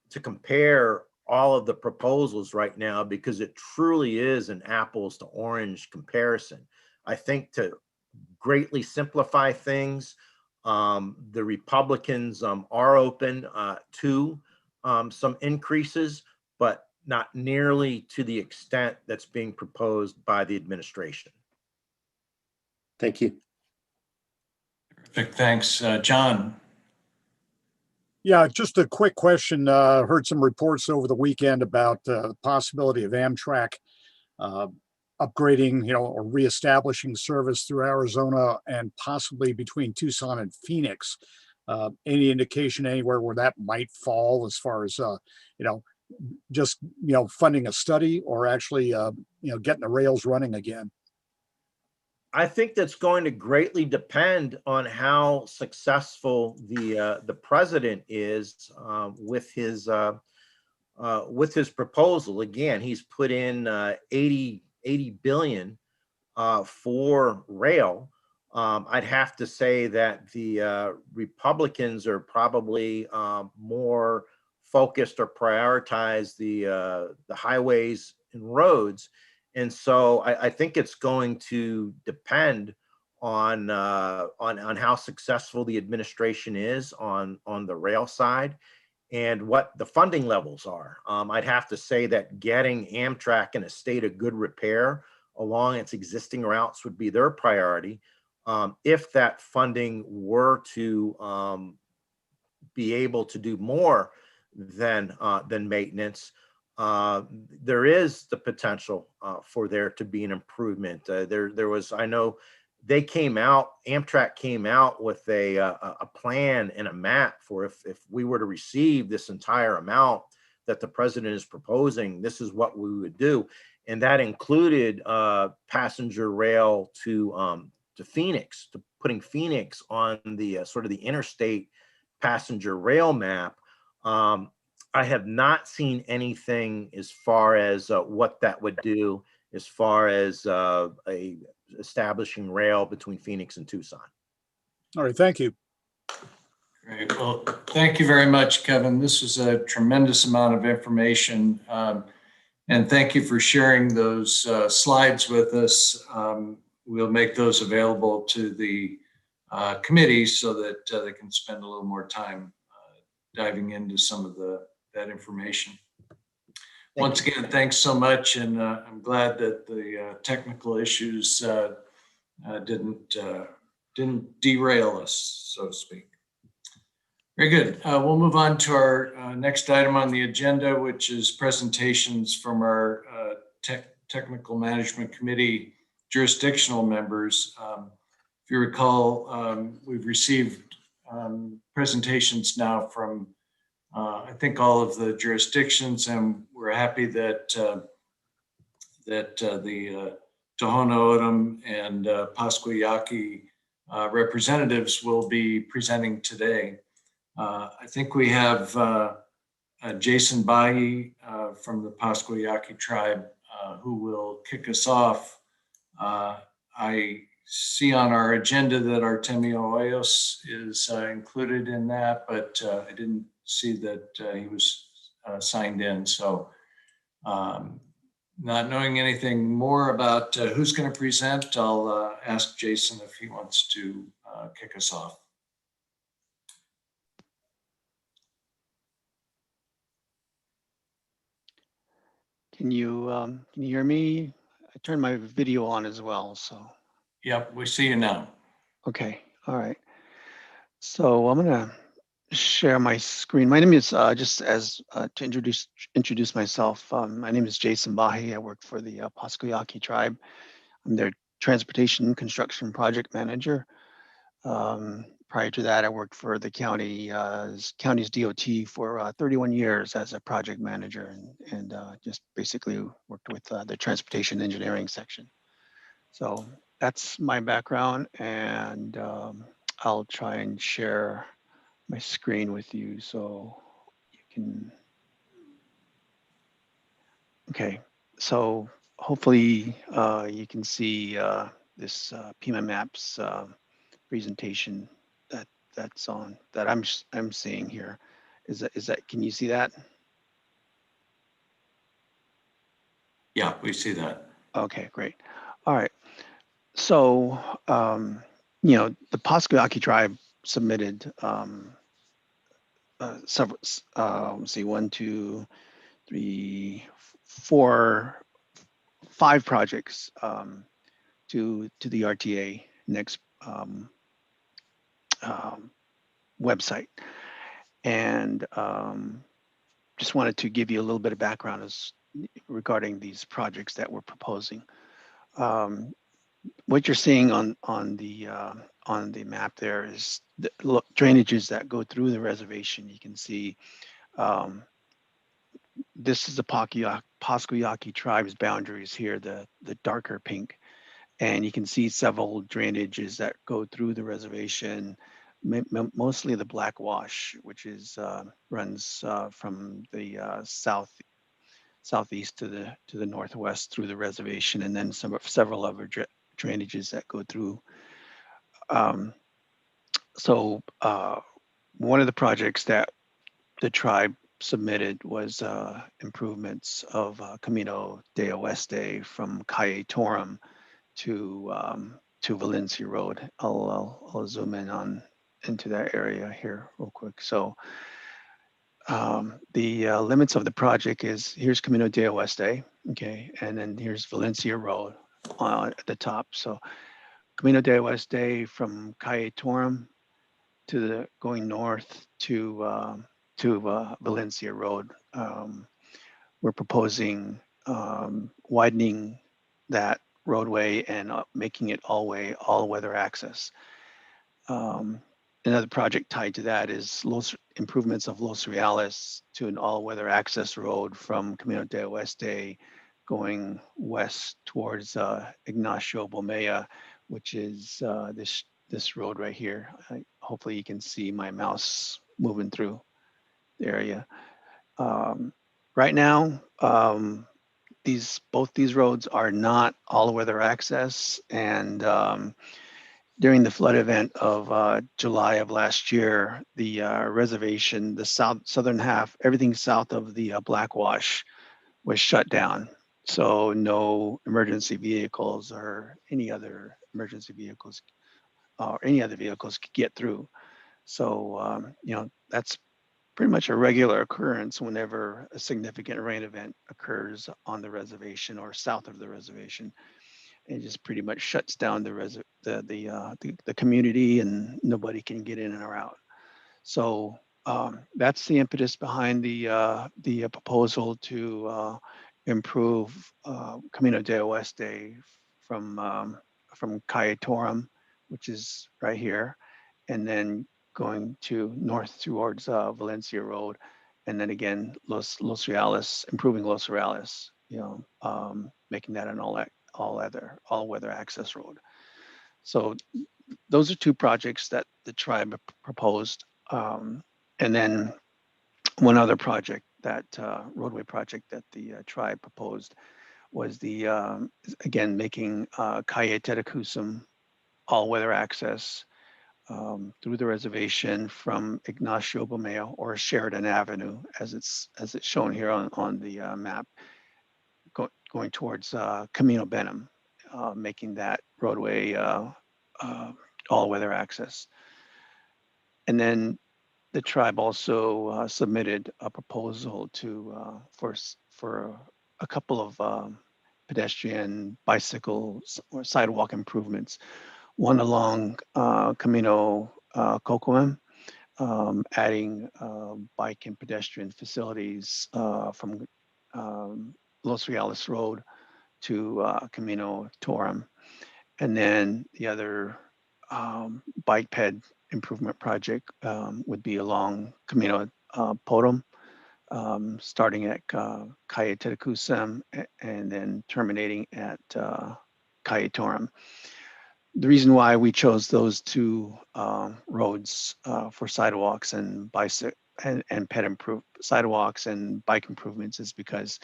to compare all of the proposals right now because it truly is an apples to orange comparison. I think to greatly simplify things, the Republicans are open to some increases, but not nearly to the extent that's being proposed by the administration. Thank you. Terrific, thanks. John? Yeah, just a quick question. Heard some reports over the weekend about the possibility of Amtrak upgrading, or reestablishing service through Arizona and possibly between Tucson and Phoenix. Any indication anywhere where that might fall as far as, just, funding a study or actually, getting the rails running again? I think that's going to greatly depend on how successful the president is with his proposal. Again, he's put in 80 billion for rail. I'd have to say that the Republicans are probably more focused or prioritize the highways and roads. And so I think it's going to depend on how successful the administration is on the rail side and what the funding levels are. I'd have to say that getting Amtrak in a state of good repair along its existing routes would be their priority. If that funding were to be able to do more than maintenance, there is the potential for there to be an improvement. There was, I know, Amtrak came out with a plan and a map for if we were to receive this entire amount that the president is proposing, this is what we would do, and that included passenger rail to Phoenix, to putting Phoenix on the sort of the interstate passenger rail map. I have not seen anything as far as what that would do as far as establishing rail between Phoenix and Tucson. All right, thank you. Great. Well, thank you very much, Kevin. This was a tremendous amount of information. And thank you for sharing those slides with us. We'll make those available to the committee so that they can spend a little more time diving into some of that information. Once again, thanks so much. And I'm glad that the technical issues didn't derail us, so to speak. Very good. We'll move on to our next item on the agenda, which is presentations from our Technical Management Committee jurisdictional members. If you recall, we've received presentations now from I think all of the jurisdictions, and we're happy that the Tohono O'odham and Pasquayaki representatives will be presenting today. I think we have Jason Bahi from the Pasquayaki tribe who will kick us off. I see on our agenda that Artemio Hoyos is included in that, but I didn't see that he was signed in. So not knowing anything more about who's going to present, I'll ask Jason if he wants to kick us off. Can you hear me? I turned my video on as well, so. Yep, we see you now. Okay, all right. So I'm gonna share my screen. My name is just as to introduce myself. My name is Jason Bahi. I work for the Pasquayaki tribe. I'm their transportation construction project manager. Prior to that, I worked for the county's DOT for 31 years as a project manager, and just basically worked with the transportation engineering section. So that's my background, and I'll try and share my screen with you so you can. Okay, so hopefully you can see this Pima Maps presentation that's on that I'm seeing here. Is that can you see that? Yeah, we see that. Okay, great. All right. So the Pasquayaki tribe submitted several. Let's see, 1, 2, 3, 4, 5 projects to the RTA next website, and just wanted to give you a little bit of background regarding these projects that we're proposing. What you're seeing on the map there is the drainages that go through the reservation. You can see this is the Pasquayaki tribe's boundaries here, the darker pink. And you can see several drainages that go through the reservation, mostly the Black Wash, which runs from the southeast to the northwest through the reservation, and then several other drainages that go through. So one of the projects that the tribe submitted was improvements of Camino de Oeste from Calle Torum to Valencia Road. I'll zoom in into that area here real quick. So the limits of the project here's Camino de Oeste, okay, and then here's Valencia Road at the top. So Camino de Oeste from Calle Torum to going north to Valencia Road. We're proposing widening that roadway and making it all-weather access. Another project tied to that is improvements of Los Reales to an all-weather access road from Camino de Oeste going west towards Ignacio Bomea, which is this road right here. Hopefully you can see my mouse moving through the area. Right now, both these roads are not all-weather access, and during the flood event of July of last year, the reservation, the southern half, everything south of the Blackwash was shut down. So no emergency vehicles or any other emergency vehicles or any other vehicles could get through. So, that's pretty much a regular occurrence whenever a significant rain event occurs on the reservation or south of the reservation. It just pretty much shuts down the community, and nobody can get in or out. So that's the impetus behind the proposal to improve Camino de Oeste from Calle Torum, which is right here, and then going to north towards Valencia Road, and then again Los Reales, improving Los Reales, making that an all-weather access road. So those are two projects that the tribe proposed, and then one other project, that roadway project that the tribe proposed, was the again making Calle Tedecusum all-weather access through the reservation from Ignacio Bomeo or Sheridan Avenue, as it's shown here on the map, going towards Camino Benham, making that roadway all-weather access. And then the tribe also submitted a proposal to for a couple of pedestrian, bicycles, or sidewalk improvements. One along Camino Cocoam, adding bike and pedestrian facilities from Los Reales Road to Camino Torum. And then the other bike ped improvement project would be along Camino Podum, starting at Calle Tedecusam and then terminating at Calle Torum. The reason why we chose those two roads for sidewalks and sidewalks and bike improvements is because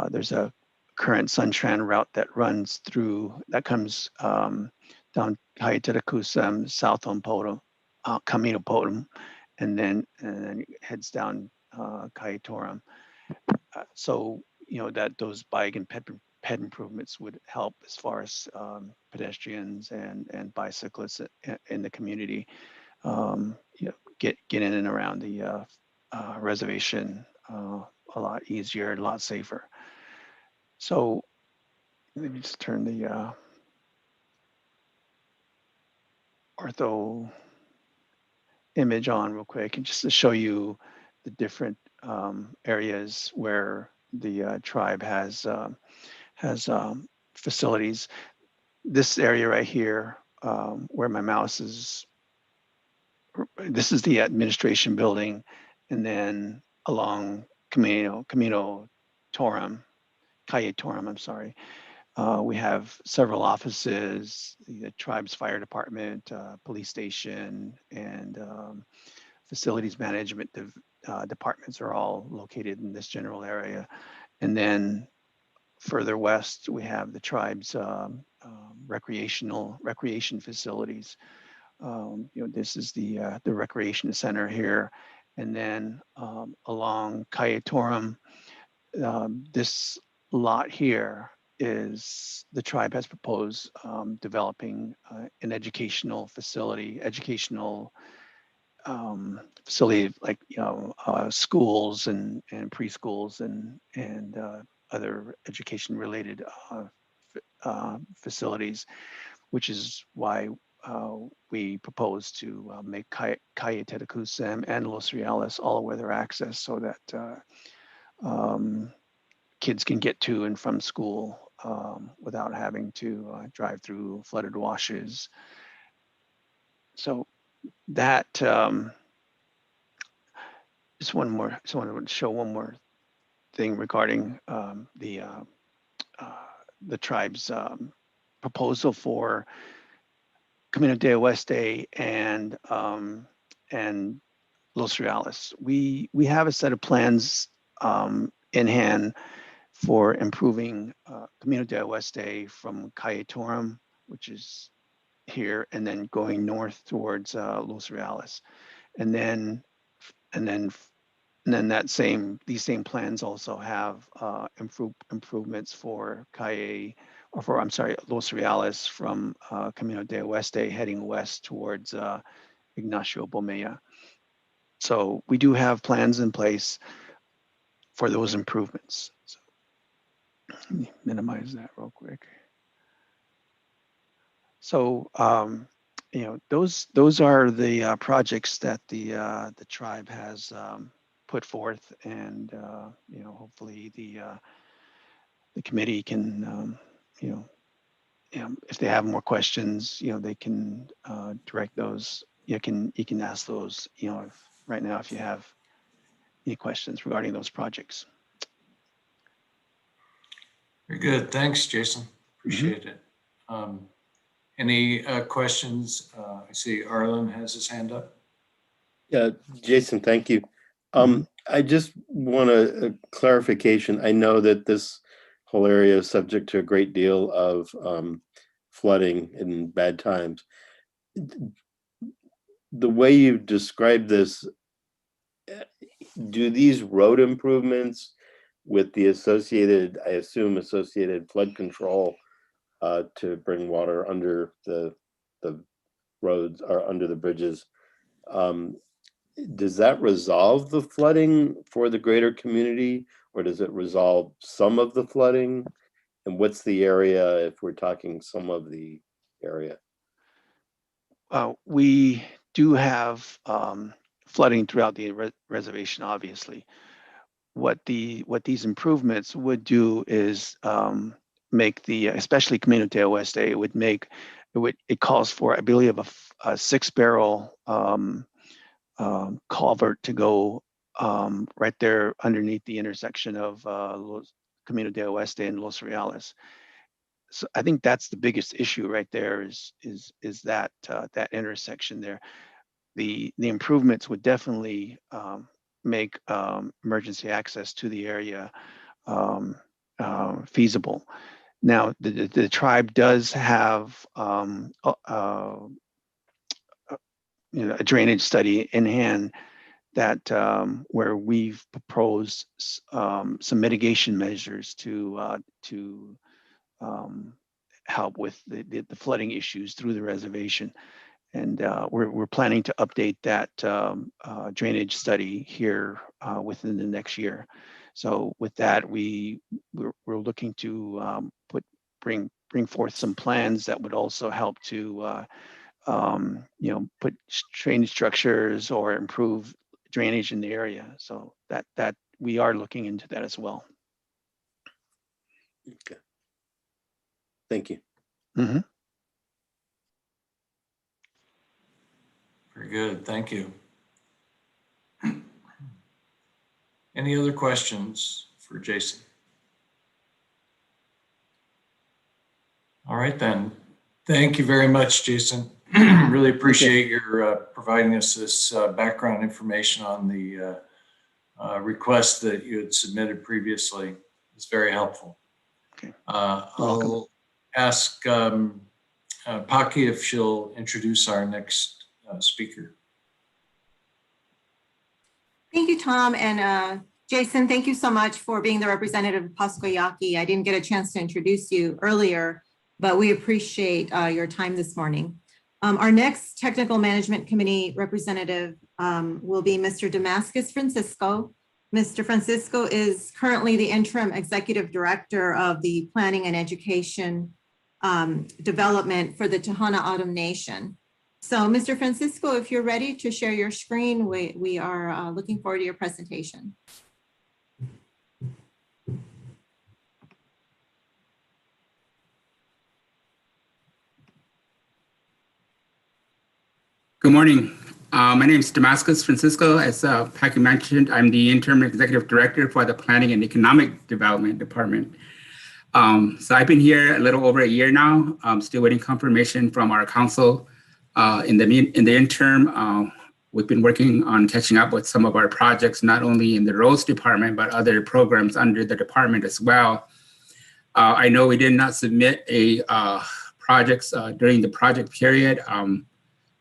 there's a current Suntran route that runs through, that comes down Calle Tedecusam, south on Podum, Camino Podum, and then heads down Calle Torum. So that those bike and ped improvements would help as far as pedestrians and bicyclists in the community get in and around the reservation a lot easier and a lot safer. So let me just turn the ortho image on real quick, and just to show you the different areas where the tribe has facilities. This area right here, where my mouse is, this is the administration building, and then along Camino Torum, Calle Torum, I'm sorry. We have several offices, the tribe's fire department, police station, and facilities management departments are all located in this general area. And then further west, we have the tribe's recreation facilities. This is the recreation center here. And then along Calle Torum, this lot here is the tribe has proposed developing an educational facility, like schools and preschools and other education related facilities, which is why we propose to make Calle Tedecusam and Los Reales all-weather access, so that kids can get to and from school without having to drive through flooded washes. So that just wanted to show one more thing regarding the tribe's proposal for Camino de Oeste and Los Reales. We have a set of plans in hand for improving Camino de Oeste from Calle Torum, which is here and then going north towards Los Reales. And then these same plans also have improvements for Los Reales from Camino de Oeste heading west towards Ignacio Bomea. So we do have plans in place for those improvements. So let me minimize that real quick. So those are the projects that the tribe has put forth, and hopefully the committee can if they have more questions, they can direct those. You can ask those right now if you have any questions regarding those projects. Very good. Thanks, Jason. Appreciate it. Any questions? I see Arlen has his hand up. Yeah, Jason, thank you. I just want a clarification. I know that this whole area is subject to a great deal of flooding in bad times. The way you've described this, do these road improvements with the associated, I assume, associated flood control to bring water under the roads or under the bridges, does that resolve the flooding for the greater community, or does it resolve some of the flooding? And what's the area if we're talking some of the area? We do have flooding throughout the reservation, obviously. What these improvements would do is make the, especially Camino de Oeste, it calls for, I believe, a 6-barrel culvert to go right there underneath the intersection of Camino de Oeste and Los Reales. So I think that's the biggest issue right there is that that intersection there. The improvements would definitely make emergency access to the area feasible. Now, the tribe does have a drainage study in hand that where we've proposed some mitigation measures to help with the flooding issues through the reservation. And we're planning to update that drainage study here within the next year. So with that, we're looking to bring forth some plans that would also help to put drainage structures or improve drainage in the area. So that we are looking into that as well. Okay. Thank you. Mm-hmm. Very good. Thank you. Any other questions for Jason? All right, then. Thank you very much, Jason. Really appreciate your providing us this background information on the request that you had submitted previously. It's very helpful. Okay. I'll ask Paki if she'll introduce our next speaker. Thank you, Tom. And Jason, thank you so much for being the representative of Pascua Yaqui. I didn't get a chance to introduce you earlier, but we appreciate your time this morning. Our next Technical Management Committee representative will be Mr. Damascus Francisco. Mr. Francisco is currently the interim executive director of the Planning and Education Development for the Tohono O'odham Nation. So, Mr. Francisco, if you're ready to share your screen, we are looking forward to your presentation. Good morning. My name is Damascus Francisco. As Paki mentioned, I'm the interim executive director for the Planning and Economic Development Department. So I've been here a little over a year now. I'm still waiting confirmation from our council. In the interim, we've been working on catching up with some of our projects, not only in the roads department, but other programs under the department as well. I know we did not submit a projects during the project period.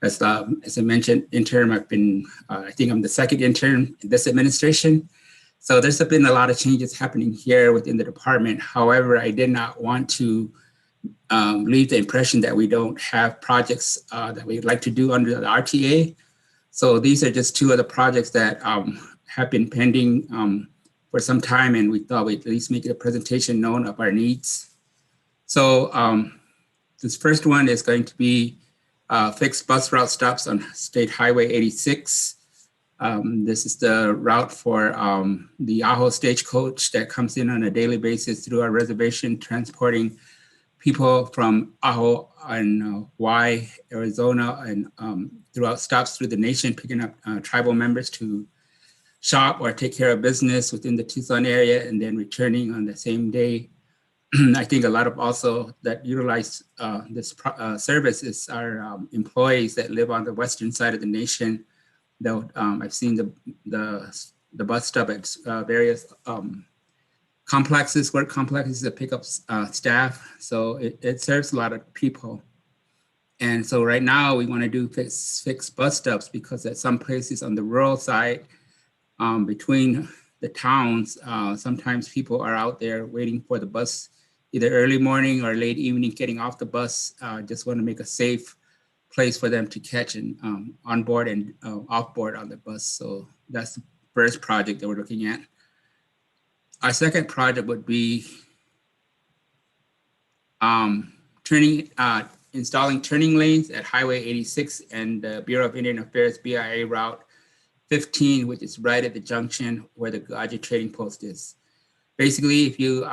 As I mentioned, interim, I've been, I think I'm the second intern in this administration. So there's been a lot of changes happening here within the department. However, I did not want to leave the impression that we don't have projects that we'd like to do under the RTA. So these are just two of the projects that have been pending for some time, and we thought we'd at least make a presentation known of our needs. So this first one is going to be fixed bus route stops on State Highway 86. This is the route for the Ajo stagecoach that comes in on a daily basis through our reservation, transporting people from Ajo and Y, Arizona, and throughout stops through the nation, picking up tribal members to shop or take care of business within the Tucson area, and then returning on the same day. I think a lot of also that utilize this service is our employees that live on the western side of the nation. Though I've seen the bus stop at various complexes, work complexes that pick up staff. So it serves a lot of people. And so right now we want to do fixed bus stops because at some places on the rural side, between the towns, sometimes people are out there waiting for the bus, either early morning or late evening, getting off the bus. Just want to make a safe place for them to catch and on board and off board on the bus. So that's the first project that we're looking at. Our second project would be installing turning lanes at Highway 86 and the Bureau of Indian Affairs BIA Route 15, which is right at the junction where the Gaji trading post is. Basically, if you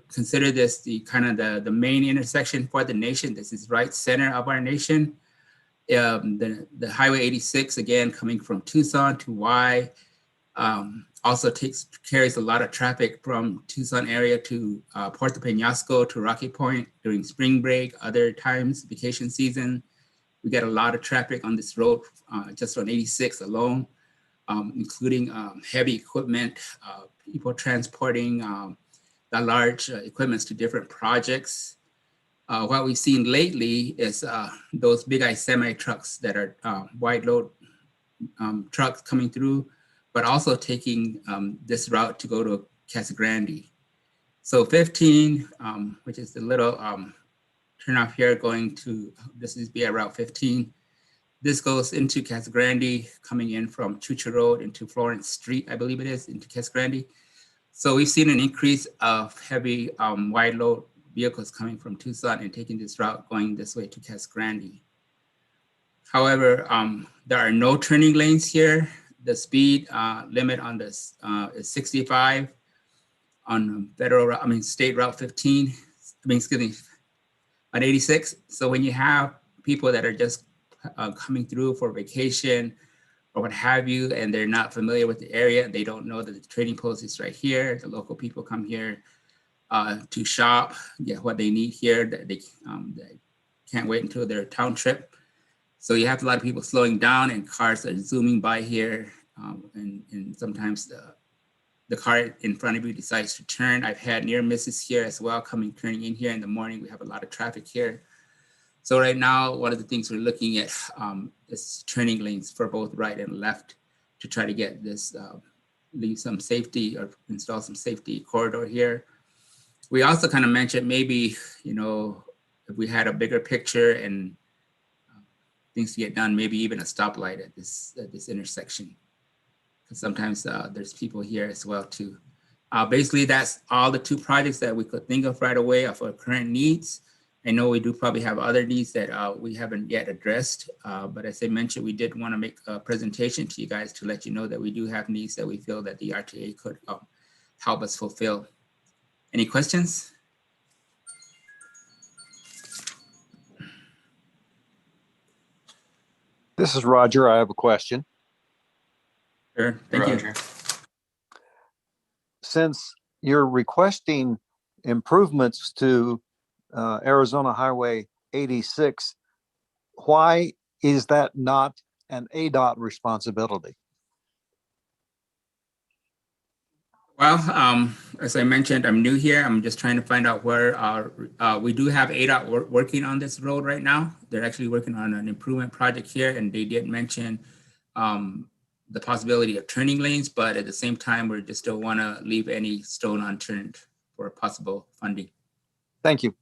consider this the main intersection for the nation, this is right center of our nation. The Highway 86, again, coming from Tucson to Y, also carries a lot of traffic from Tucson area to Puerto Peñasco to Rocky Point during spring break, other times, vacation season. We get a lot of traffic on this road, just on 86 alone, including heavy equipment, people transporting the large equipments to different projects. What we've seen lately is those big semi trucks that are wide load trucks coming through, but also taking this route to go to Casa Grande. So 15, which is the little turnoff here going to, this is via Route 15. This goes into Casa Grande, coming in from Chucha Road into Florence Street, I believe it is, into Casa Grande. So we've seen an increase of heavy wide load vehicles coming from Tucson and taking this route going this way to Casa Grande. However, there are no turning lanes here. The speed limit on this is 65 on State Route 15, on 86. So when you have people that are just coming through for vacation or what have you, and they're not familiar with the area, they don't know that the trading post is right here. The local people come here to shop, get what they need here. They can't wait until their town trip. So you have a lot of people slowing down and cars are zooming by here. And sometimes the car in front of you decides to turn. I've had near misses here as well, turning in here in the morning. We have a lot of traffic here. So right now, one of the things we're looking at is turning lanes for both right and left to try to get this, leave some safety or install some safety corridor here. We also kind of mentioned maybe, if we had a bigger picture and things to get done, maybe even a stoplight at this intersection. Because sometimes there's people here as well too. Basically, that's all the two projects that we could think of right away of our current needs. I know we do probably have other needs that we haven't yet addressed, but as I mentioned, we did want to make a presentation to you guys to let you know that we do have needs that we feel that the RTA could help us fulfill. Any questions? This is Roger. I have a question. Sure, thank you. Since you're requesting improvements to Arizona Highway 86, why is that not an ADOT responsibility? Well, as I mentioned, I'm new here. I'm just trying to find out where we do have ADOT working on this road right now. They're actually working on an improvement project here, and they did mention the possibility of turning lanes, but at the same time, we just don't want to leave any stone unturned for possible funding. Thank you.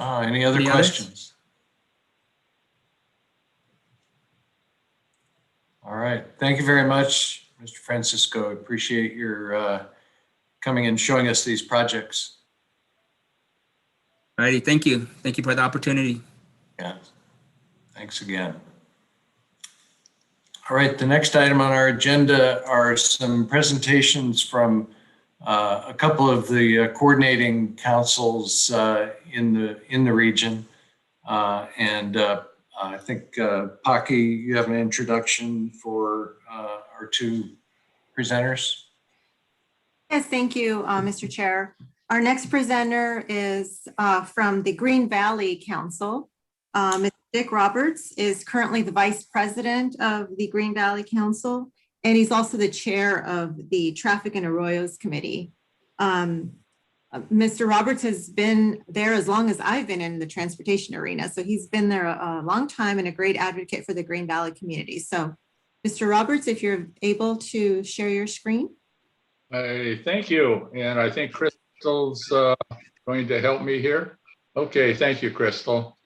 Any other Any others? questions? All right. Thank you very much, Mr. Francisco. I appreciate your coming and showing us these projects. All righty. Thank you. Thank you for the opportunity. Yeah. Thanks again. All right. The next item on our agenda are some presentations from a couple of the coordinating councils in the region. I think, Paki, you have an introduction for our two presenters. Yes, thank you, Mr. Chair. Our next presenter is from the Green Valley Council. Mr. Dick Roberts is currently the Vice President of the Green Valley Council, and he's also the chair of the Traffic and Arroyos Committee. Mr. Roberts has been there as long as I've been in the transportation arena. So he's been there a long time and a great advocate for the Green Valley community. So Mr. Roberts, if you're able to share your screen. Thank you. And I think Crystal's going to help me here. Okay, thank you, Crystal.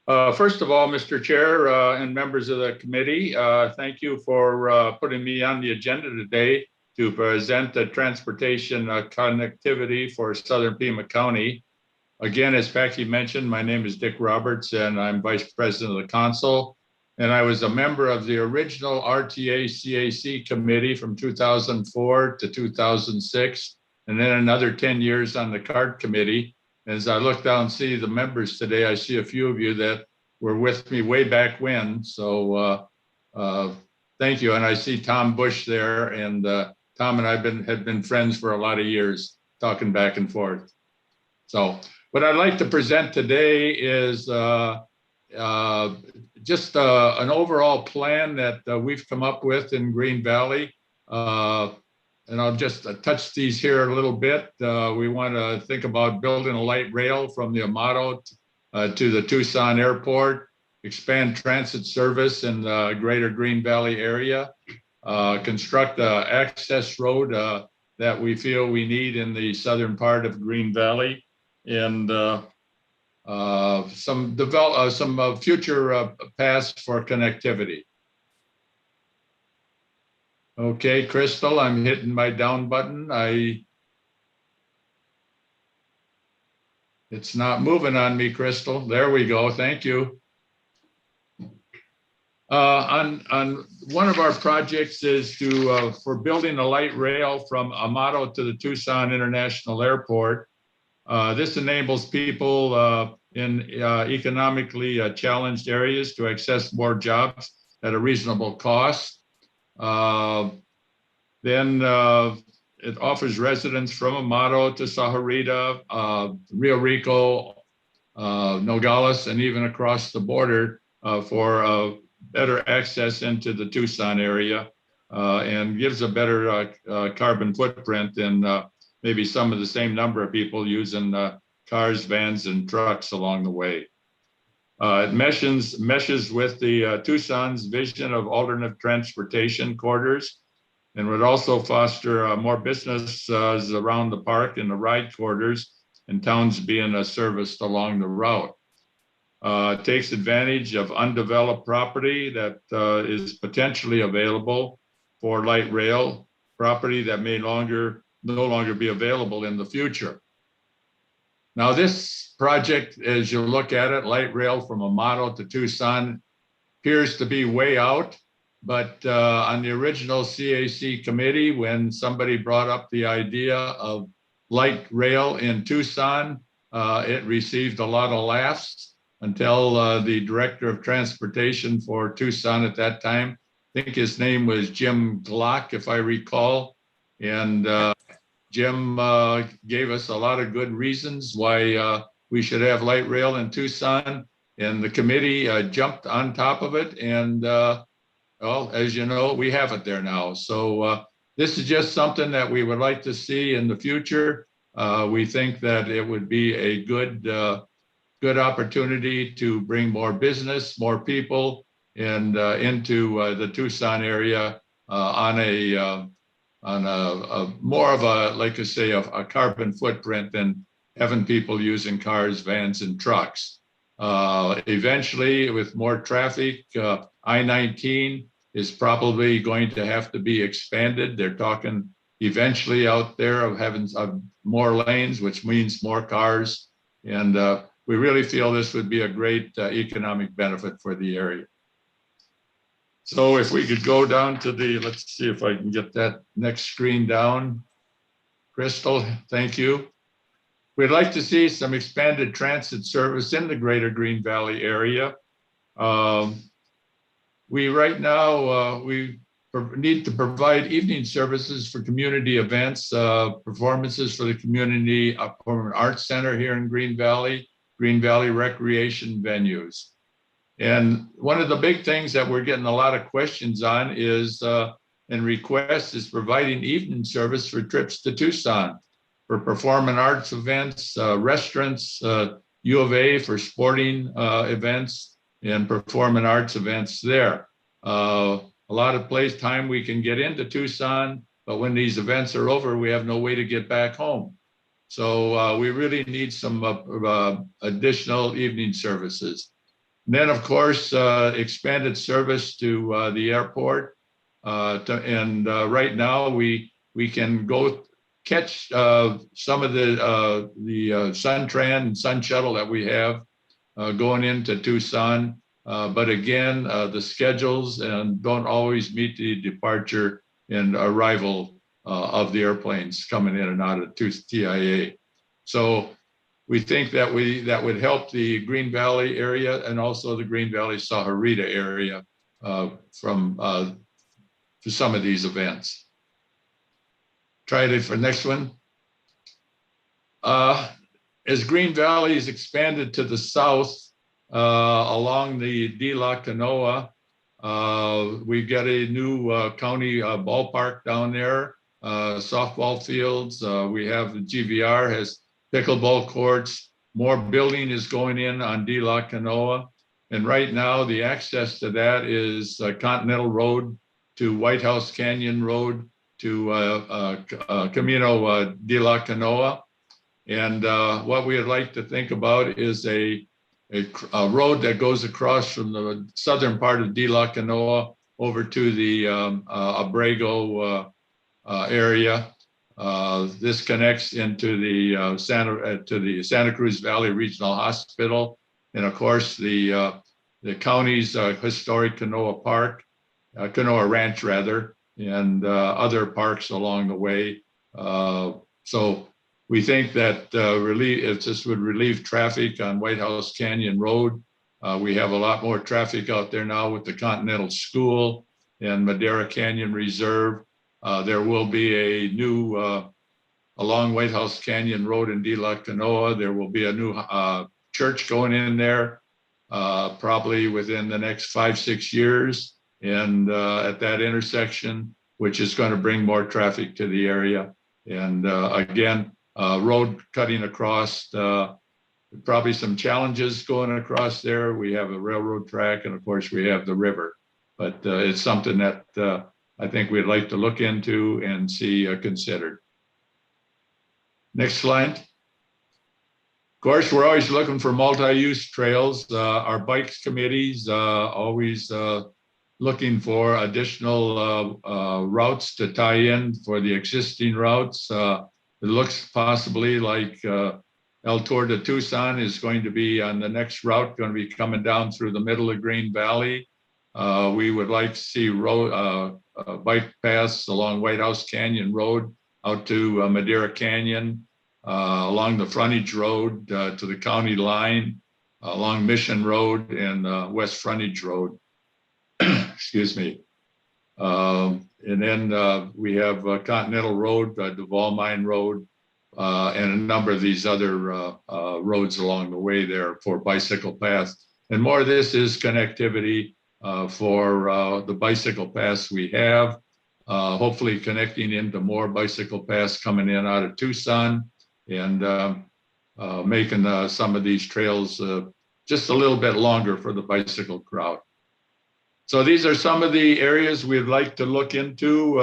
First of all, Mr. Chair and members of the committee, thank you for putting me on the agenda today to present the transportation connectivity for Southern Pima County. Again, as Paki mentioned, my name is Dick Roberts and I'm Vice President of the Council. And I was a member of the original RTA CAC committee from 2004 to 2006, and then another 10 years on the CART committee. As I look down and see the members today, I see a few of you that were with me way back when. So thank you. And I see Tom Bush there, and Tom and I had been friends for a lot of years, talking back and forth. So what I'd like to present today is just an overall plan that we've come up with in Green Valley. And I'll just touch these here a little bit. We want to think about building a light rail from the Amato to the Tucson Airport, expand transit service in the greater Green Valley area, construct an access road that we feel we need in the southern part of Green Valley, and some future paths for connectivity. Okay, Crystal, I'm hitting my down button. It's not moving on me, Crystal. There we go. Thank you. On one of our projects is for building a light rail from Amato to the Tucson International Airport. This enables people in economically challenged areas to access more jobs at a reasonable cost. Then it offers residents from Amato to Sahuarita, Rio Rico, Nogales, and even across the border for better access into the Tucson area, and gives a better carbon footprint than maybe some of the same number of people using cars, vans, and trucks along the way. It meshes with the Tucson's vision of alternate transportation corridors, and would also foster more businesses around the park and the ride corridors, and towns being serviced along the route. It takes advantage of undeveloped property that is potentially available for light rail, property that may no longer be available in the future. Now, this project, as you look at it, light rail from Amato to Tucson, appears to be way out. But on the original CAC committee, when somebody brought up the idea of light rail in Tucson, it received a lot of laughs until the director of transportation for Tucson at that time, I think his name was Jim Glock, if I recall. And Jim gave us a lot of good reasons why we should have light rail in Tucson. And the committee jumped on top of it. And well, as you know, we have it there now. So this is just something that we would like to see in the future. We think that it would be a good opportunity to bring more business, more people, and into the Tucson area on a more of a, like I say, a carbon footprint than having people using cars, vans, and trucks. Eventually, with more traffic, I-19 is probably going to have to be expanded. They're talking eventually out there of having more lanes, which means more cars. And we really feel this would be a great economic benefit for the area. So if we could go down to the, let's see if I can get that next screen down. Crystal, thank you. We'd like to see some expanded transit service in the greater Green Valley area. We right now, we need to provide evening services for community events, performances for the Community Arts Center here in Green Valley recreation venues. And one of the big things that we're getting a lot of questions on is, and requests, is providing evening service for trips to Tucson for performing arts events, restaurants, U of A for sporting events and performing arts events there. A lot of time we can get into Tucson, but when these events are over, we have no way to get back home. So we really need some additional evening services. And then, of course, expanded service to the airport. Right now, we can go catch some of the Suntran and Sun Shuttle that we have going into Tucson. But again, the schedules don't always meet the departure and arrival of the airplanes coming in and out of TIA. So we think that would help the Green Valley area and also the Green Valley Sahuarita area to some of these events. Try it for next one. As Green Valley is expanded to the south along the De La Canoa, we've got a new county ballpark down there, softball fields. We have the GVR has pickleball courts. More building is going in on De La Canoa. And right now the access to that is Continental Road to White House Canyon Road to Camino de la Canoa. And what we would like to think about is a road that goes across from the southern part of De La Canoa over to the Abrego area. This connects into the Santa Cruz Valley Regional Hospital, and of course the county's historic Canoa Park, Canoa Ranch rather, and other parks along the way. So we think that if this would relieve traffic on White House Canyon Road. We have a lot more traffic out there now with the Continental School and Madera Canyon Reserve. There will be a new, along White House Canyon Road in De La Canoa, there will be a new church going in there probably within the next 5-6 years. And at that intersection, which is going to bring more traffic to the area. And again, road cutting across, probably some challenges going across there. We have a railroad track, and of course we have the river, but it's something that I think we'd like to look into and see considered. Next slide. Of course, we're always looking for multi-use trails. Our bikes committees always looking for additional routes to tie in for the existing routes. It looks possibly like El Tour de Tucson is going to be on the next route, going to be coming down through the middle of Green Valley. We would like to see bike paths along White House Canyon Road out to Madera Canyon, along the frontage road to the county line, along Mission Road and West Frontage Road. Excuse me. And then we have Continental Road, Duval Mine Road, and a number of these other roads along the way there for bicycle paths. And more of this is connectivity for the bicycle paths we have, hopefully connecting into more bicycle paths coming in out of Tucson, and making some of these trails just a little bit longer for the bicycle crowd. So these are some of the areas we'd like to look into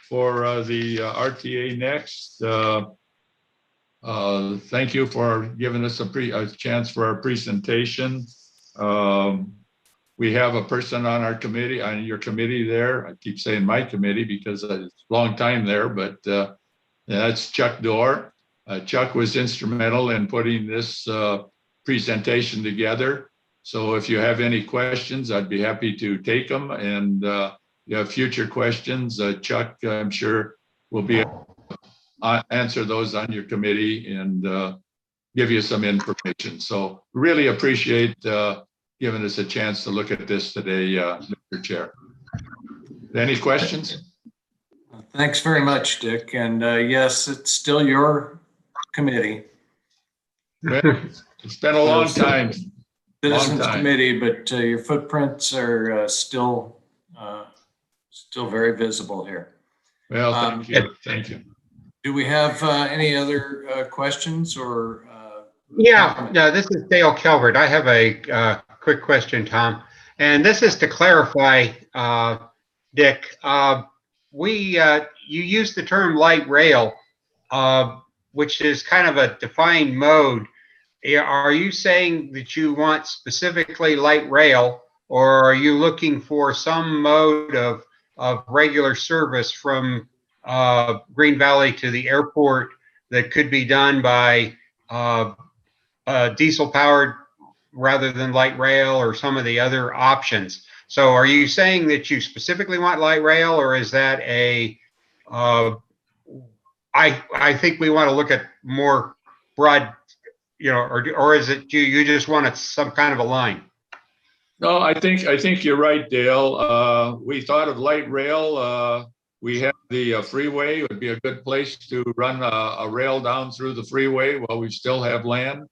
for the RTA next. Thank you for giving us a chance for our presentation. We have a person on our committee, on your committee there. I keep saying my committee because it's a long time there, but that's Chuck Dorr. Chuck was instrumental in putting this presentation together. So if you have any questions, I'd be happy to take them. And you have future questions, Chuck, I'm sure will be able to answer those on your committee and give you some information. So really appreciate giving us a chance to look at this today, Mr. Chair. Any questions? Thanks very much, Dick. And yes, it's still your committee. It's been a long time. Citizens Committee, but your footprints are still very visible here. Well, thank you. Thank you. Do we have any other questions or? Yeah, this is Dale Calvert. I have a quick question, Tom. And this is to clarify, Dick, you used the term light rail, which is kind of a defined mode. Are you saying that you want specifically light rail, or are you looking for some mode of regular service from Green Valley to the airport that could be done by diesel powered rather than light rail, or some of the other options? So are you saying that you specifically want light rail, or is that I think we want to look at more broad, or is it you just want some kind of a line? No, I think you're right, Dale. We thought of light rail. We have the freeway. It would be a good place to run a rail down through the freeway while we still have land.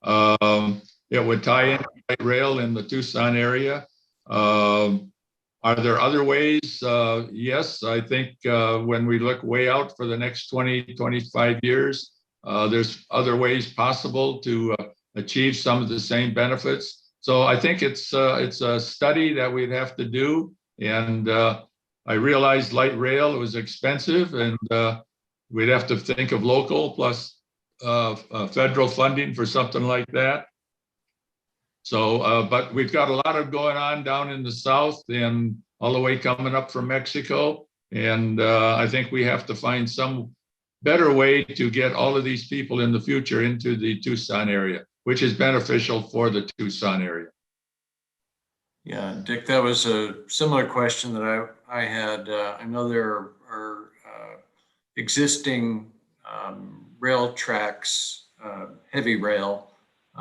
It would tie in light rail in the Tucson area. Are there other ways? Yes, I think when we look way out for the next 20, 25 years, there's other ways possible to achieve some of the same benefits. So I think it's a study that we'd have to do. And I realized light rail was expensive, and we'd have to think of local plus federal funding for something like that. So, but we've got a lot of going on down in the south and all the way coming up from Mexico. And I think we have to find some better way to get all of these people in the future into the Tucson area, which is beneficial for the Tucson area. Yeah, Dick, that was a similar question that I had. I know there are existing rail tracks, heavy rail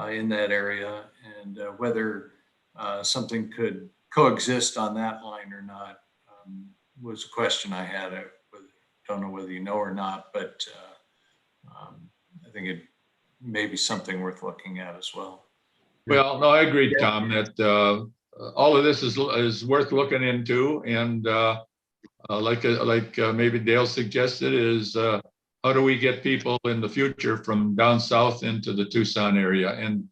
in that area, and whether something could coexist on that line or not was a question I had. I don't know whether you know or not, but I think it may be something worth looking at as well. Well, no, I agree, Tom, that all of this is worth looking into, and like maybe Dale suggested, is how do we get people in the future from down south into the Tucson area, and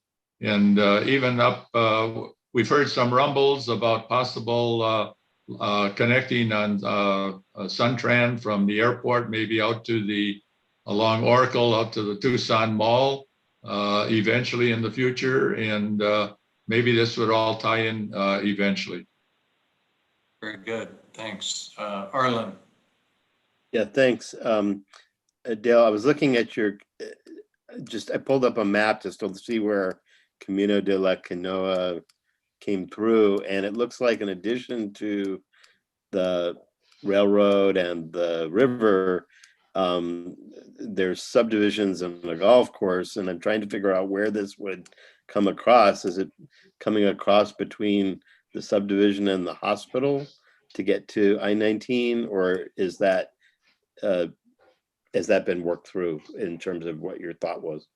even up. We've heard some rumbles about possible connecting on Suntran from the airport, maybe out to along Oracle, out to the Tucson Mall, eventually in the future, and maybe this would all tie in eventually. Very good, thanks. Arlen. Yeah, thanks. Dale, I was looking at I pulled up a map just to see where Camino de la Canoa came through, and it looks like in addition to the railroad and the river, there's subdivisions and a golf course, and I'm trying to figure out where this would come across. Is it coming across between the subdivision and the hospital to get to I-19, or is that has that been worked through in terms of what your thought was?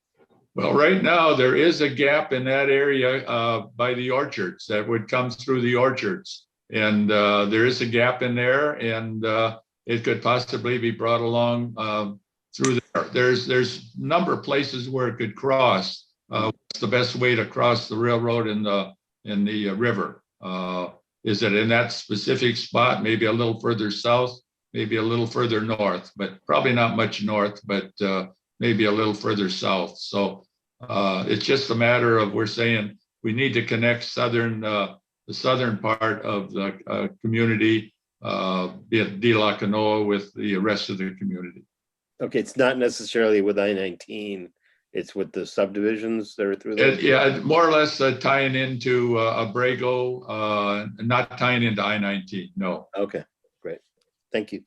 Well, right now, there is a gap in that area by the orchards that would come through the orchards. And there is a gap in there, and it could possibly be brought along through there. There's a number of places where it could cross. What's the best way to cross the railroad in the river? Is it in that specific spot, maybe a little further south, maybe a little further north, but probably not much north, but maybe a little further south. So it's just a matter of, we're saying we need to connect the southern part of the community, be it De La Canoa, with the rest of the community. Okay, it's not necessarily with I-19, it's with the subdivisions that are through there? Yeah, more or less tying into Abrego, not tying into I-19, no. Okay, great. Thank you.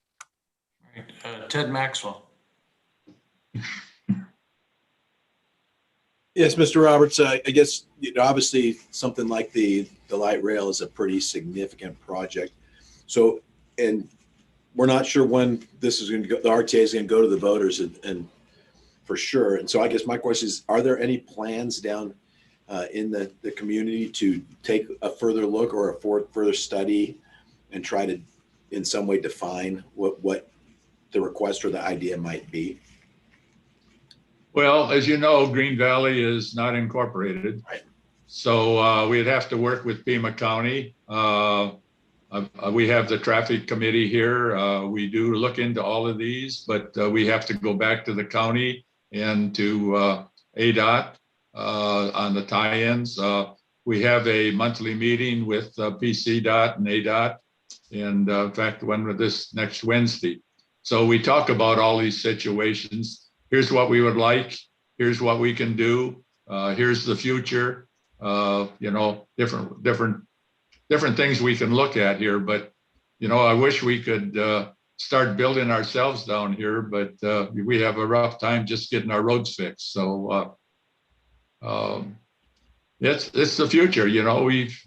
Ted Maxwell. Yes, Mr. Roberts, I guess, obviously something like the light rail is a pretty significant project. So, and we're not sure when this is going to go, the RTA is going to go to the voters and for sure. And so I guess my question is, are there any plans down in the community to take a further look or a further study and try to in some way define what the request or the idea might be? Well, as you know, Green Valley is not incorporated. Right. So we'd have to work with Pima County. We have the traffic committee here. We do look into all of these, but we have to go back to the county and to ADOT on the tie-ins. We have a monthly meeting with PCDOT and ADOT, and in fact, one with this next Wednesday. So we talk about all these situations. Here's what we would like. Here's what we can do. Here's the future. Different things we can look at here. But I wish we could start building ourselves down here, but we have a rough time just getting our roads fixed. So it's the future.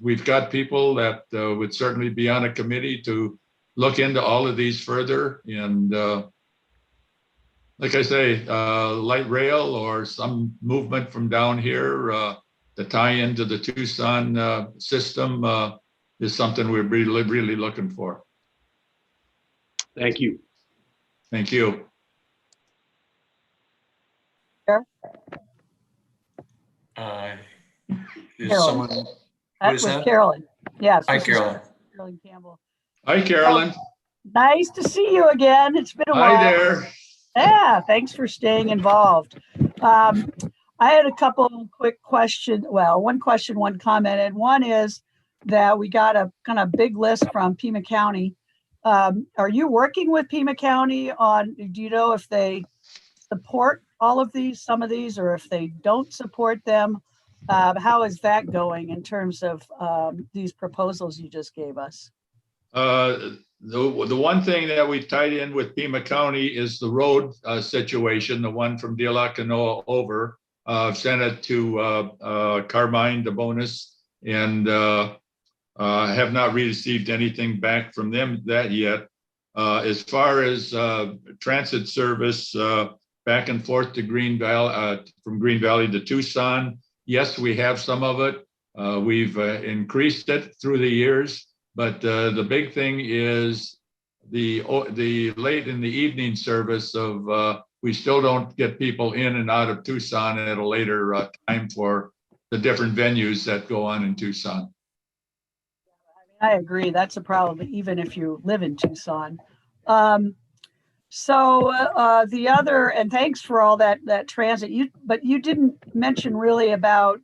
We've got people that would certainly be on a committee to look into all of these further. And like I say, light rail or some movement from down here to tie into the Tucson system is something we're really looking for. Thank you. Thank you. Is someone? That was Carolyn. Yes. Hi, Carolyn. Carolyn Campbell. Hi, Carolyn. Nice to see you again. It's been a while. Hi there. Yeah, thanks for staying involved. I had a couple of quick questions. Well, one question, one comment, and one is that we got a kind of big list from Pima County. Are you working with Pima County on, do you know if they support all of these, some of these, or if they don't support them? How is that going in terms of these proposals you just gave us? The one thing that we tied in with Pima County is the road situation, the one from De La Canoa over. I've sent it to Carmine DeBonis and have not received anything back from them that yet. As far as transit service back and forth to Green Valley, from Green Valley to Tucson, yes, we have some of it. We've increased it through the years, but the big thing is the late in the evening service of we still don't get people in and out of Tucson at a later time for the different venues that go on in Tucson. I agree. That's a problem, even if you live in Tucson. So the other, and thanks for all that transit, but you didn't mention really about,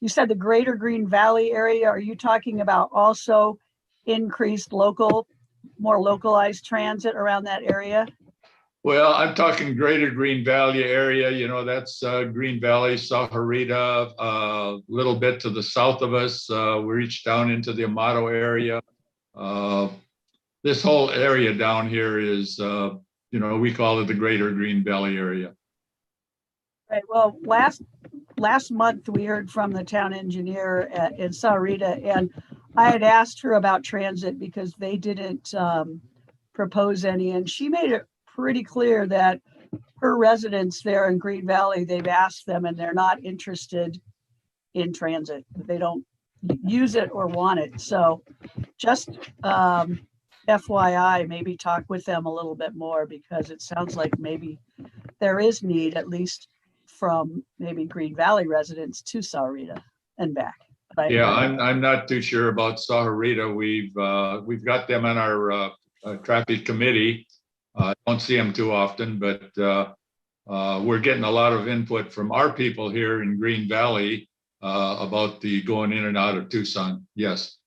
you said the greater Green Valley area. Are you talking about also increased more localized transit around that area? Well, I'm talking greater Green Valley area, that's Green Valley, Sahuarita, a little bit to the south of us. We reach down into the Amato area. This whole area down here is, we call it the greater Green Valley area. Right. Well, last month we heard from the town engineer in Sahuarita, and I had asked her about transit because they didn't propose any, and she made it pretty clear that her residents there in Green Valley, they've asked them and they're not interested in transit. They don't use it or want it. So just FYI, maybe talk with them a little bit more, because it sounds like maybe there is need, at least from maybe Green Valley residents to Sahuarita and back. Yeah, I'm not too sure about Sahuarita. We've got them on our traffic committee. I don't see them too often, but we're getting a lot of input from our people here in Green Valley about the going in and out of Tucson. Yes,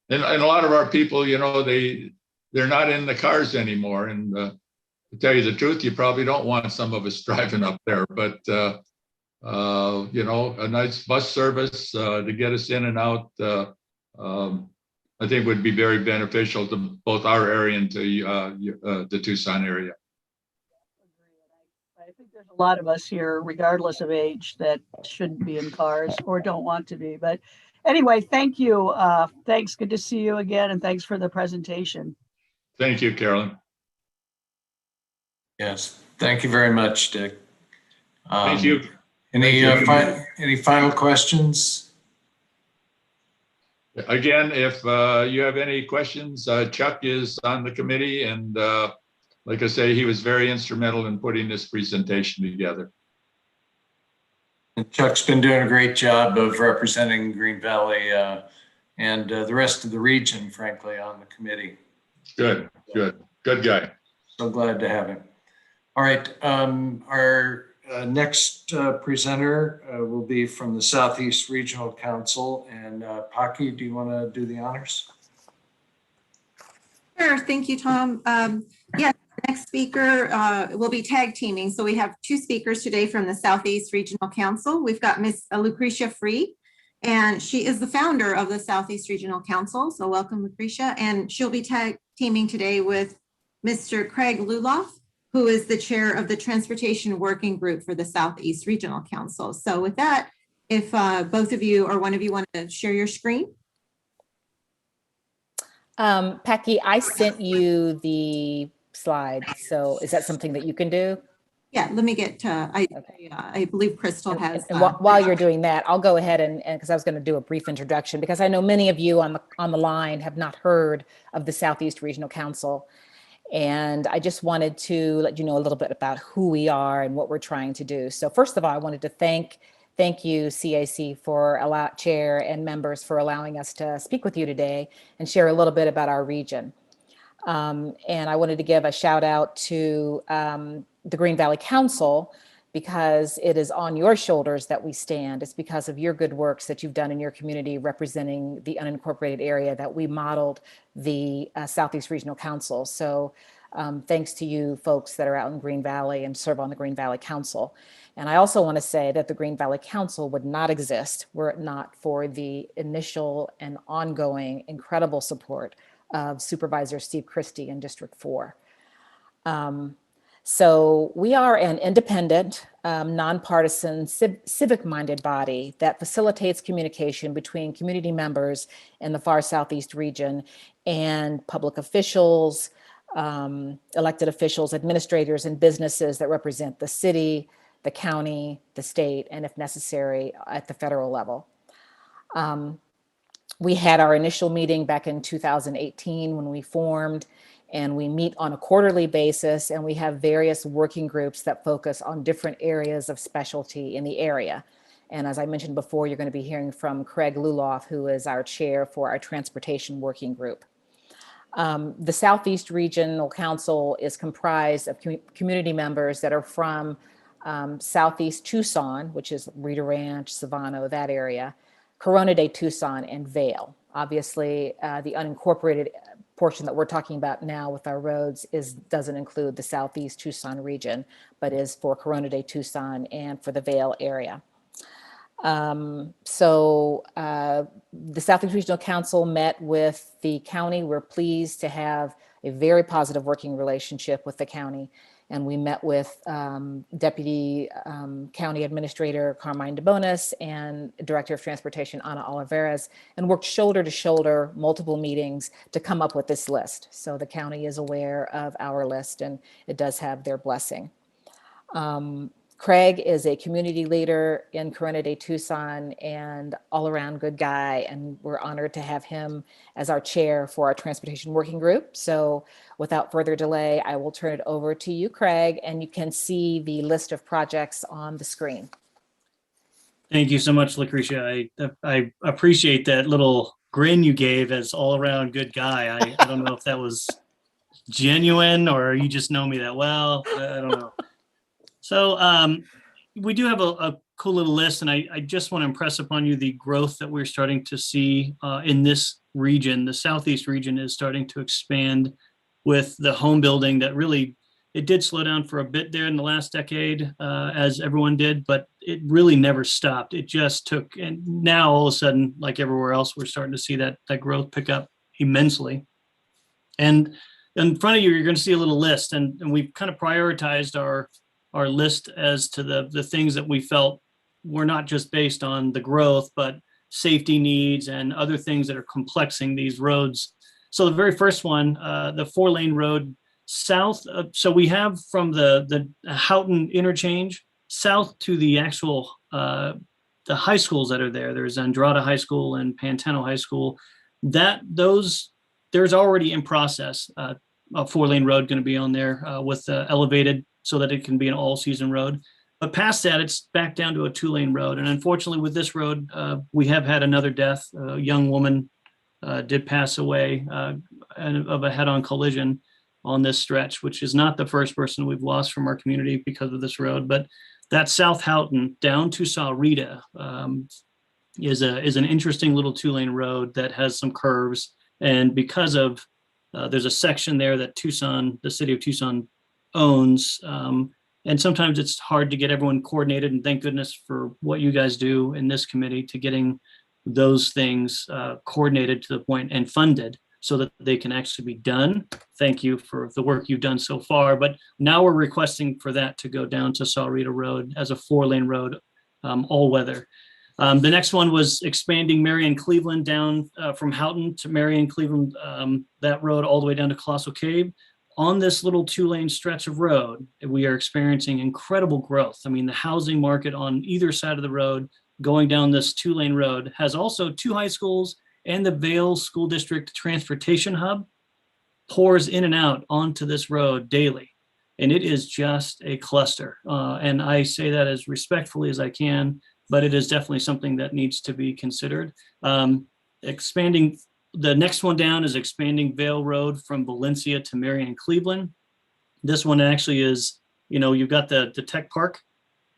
and a lot of our people, you know, they're not in the cars anymore. And to tell you the truth, you probably don't want some of us driving up there, but you know, a nice bus service to get us in and out, I think would be very beneficial to both our area and to the Tucson area. I think there's a lot of us here, regardless of age, that shouldn't be in cars or don't want to be. But anyway, thank you. Thanks. Good to see you again. And thanks for the presentation. Thank you, Carolyn. Yes, thank you very much, Dick. Thank you. Any final questions? Again, if you have any questions, Chuck is on the committee, and like I say, he was very instrumental in putting this presentation together. And Chuck's been doing a great job of representing Green Valley and the rest of the region, frankly, on the committee. Good guy. So glad to have him. All right, our next presenter will be from the Southeast Regional Council. And Paki, do you want to do the honors? Sure, thank you, Tom. Yes, the next speaker will be tag teaming. So we have two speakers today from the Southeast Regional Council. We've got Miss Lucretia Free, and she is the founder of the Southeast Regional Council. So welcome, Lucretia. And she'll be tag teaming today with Mr. Craig Luloff, who is the chair of the Transportation Working Group for the Southeast Regional Council. So with that, if both of you or one of you want to share your screen. Paki, I sent you the slides. So is that something that you can do? Yeah, let me get to, I believe Crystal has. And while you're doing that, I'll go ahead and because I was going to do a brief introduction, because I know many of you on the line have not heard of the Southeast Regional Council. And I just wanted to let you know a little bit about who we are and what we're trying to do. So first of all, I wanted to thank you, CAC, for chair and members for allowing us to speak with you today and share a little bit about our region. And I wanted to give a shout out to the Green Valley Council, because it is on your shoulders that we stand. It's because of your good works that you've done in your community representing the unincorporated area that we modeled the Southeast Regional Council. So thanks to you folks that are out in Green Valley and serve on the Green Valley Council. And I also want to say that the Green Valley Council would not exist were it not for the initial and ongoing incredible support of Supervisor Steve Christie in District 4. So we are an independent, nonpartisan, civic-minded body that facilitates communication between community members in the far Southeast region and public officials, elected officials, administrators, and businesses that represent the city, the county, the state, and if necessary, at the federal level. We had our initial meeting back in 2018 when we formed, and we meet on a quarterly basis, and we have various working groups that focus on different areas of specialty in the area. And as I mentioned before, you're going to be hearing from Craig Luloff, who is our chair for our Transportation Working Group. The Southeast Regional Council is comprised of community members that are from Southeast Tucson, which is Rita Ranch, Savano, that area, Corona de Tucson, and Vail. Obviously, the unincorporated portion that we're talking about now with our roads doesn't include the Southeast Tucson region, but is for Corona de Tucson and for the Vail area. The Southeast Regional Council met with the county. We're pleased to have a very positive working relationship with the county. And we met with Deputy County Administrator Carmine DeBonis and Director of Transportation Ana Olivares, and worked shoulder to shoulder, multiple meetings to come up with this list. So the county is aware of our list, and it does have their blessing. Craig is a community leader in Corona de Tucson and all around good guy. And we're honored to have him as our chair for our transportation working group. So without further delay, I will turn it over to you, Craig, and you can see the list of projects on the screen. Thank you so much, Lucretia. I appreciate that little grin you gave as all around good guy. I don't know if that was genuine or you just know me that well. I don't know. So we do have a cool little list, and I just want to impress upon you the growth that we're starting to see in this region. The Southeast region is starting to expand with the home building that really, it did slow down for a bit there in the last decade, as everyone did, but it really never stopped. It just took, and now all of a sudden, like everywhere else, we're starting to see that growth pick up immensely. And in front of you, you're going to see a little list, and we've kind of prioritized our list as to the things that we felt were not just based on the growth, but safety needs and other things that are complexing these roads. So the very first one, the 4-lane road south. So we have from the Houghton interchange south to the actual the high schools that are there. There's Andrada High School and Pantano High School. There's already in process a 4-lane road going to be on there with elevated so that it can be an all-season road. But past that, it's back down to a 2-lane road. And unfortunately, with this road, we have had another death. A young woman did pass away of a head-on collision on this stretch, which is not the first person we've lost from our community because of this road. But that South Houghton down to Sahuarita is an interesting little 2-lane road that has some curves. And because of there's a section there that the city of Tucson owns. And sometimes it's hard to get everyone coordinated, and thank goodness for what you guys do in this committee to getting those things coordinated to the point and funded so that they can actually be done. Thank you for the work you've done so far. But now we're requesting for that to go down to Sahuarita Road as a 4-lane road, all weather. The next one was expanding Marion Cleveland down from Houghton to Marion Cleveland, that road all the way down to Colossal Cave. On this little 2-lane stretch of road, we are experiencing incredible growth. I mean, the housing market on either side of the road going down this 2-lane road has also 2 high schools, and the Vail School District Transportation Hub pours in and out onto this road daily. And it is just a cluster. And I say that as respectfully as I can, but it is definitely something that needs to be considered. Expanding, the next one down is expanding Vail Road from Valencia to Marion Cleveland. This one actually is, you've got the tech park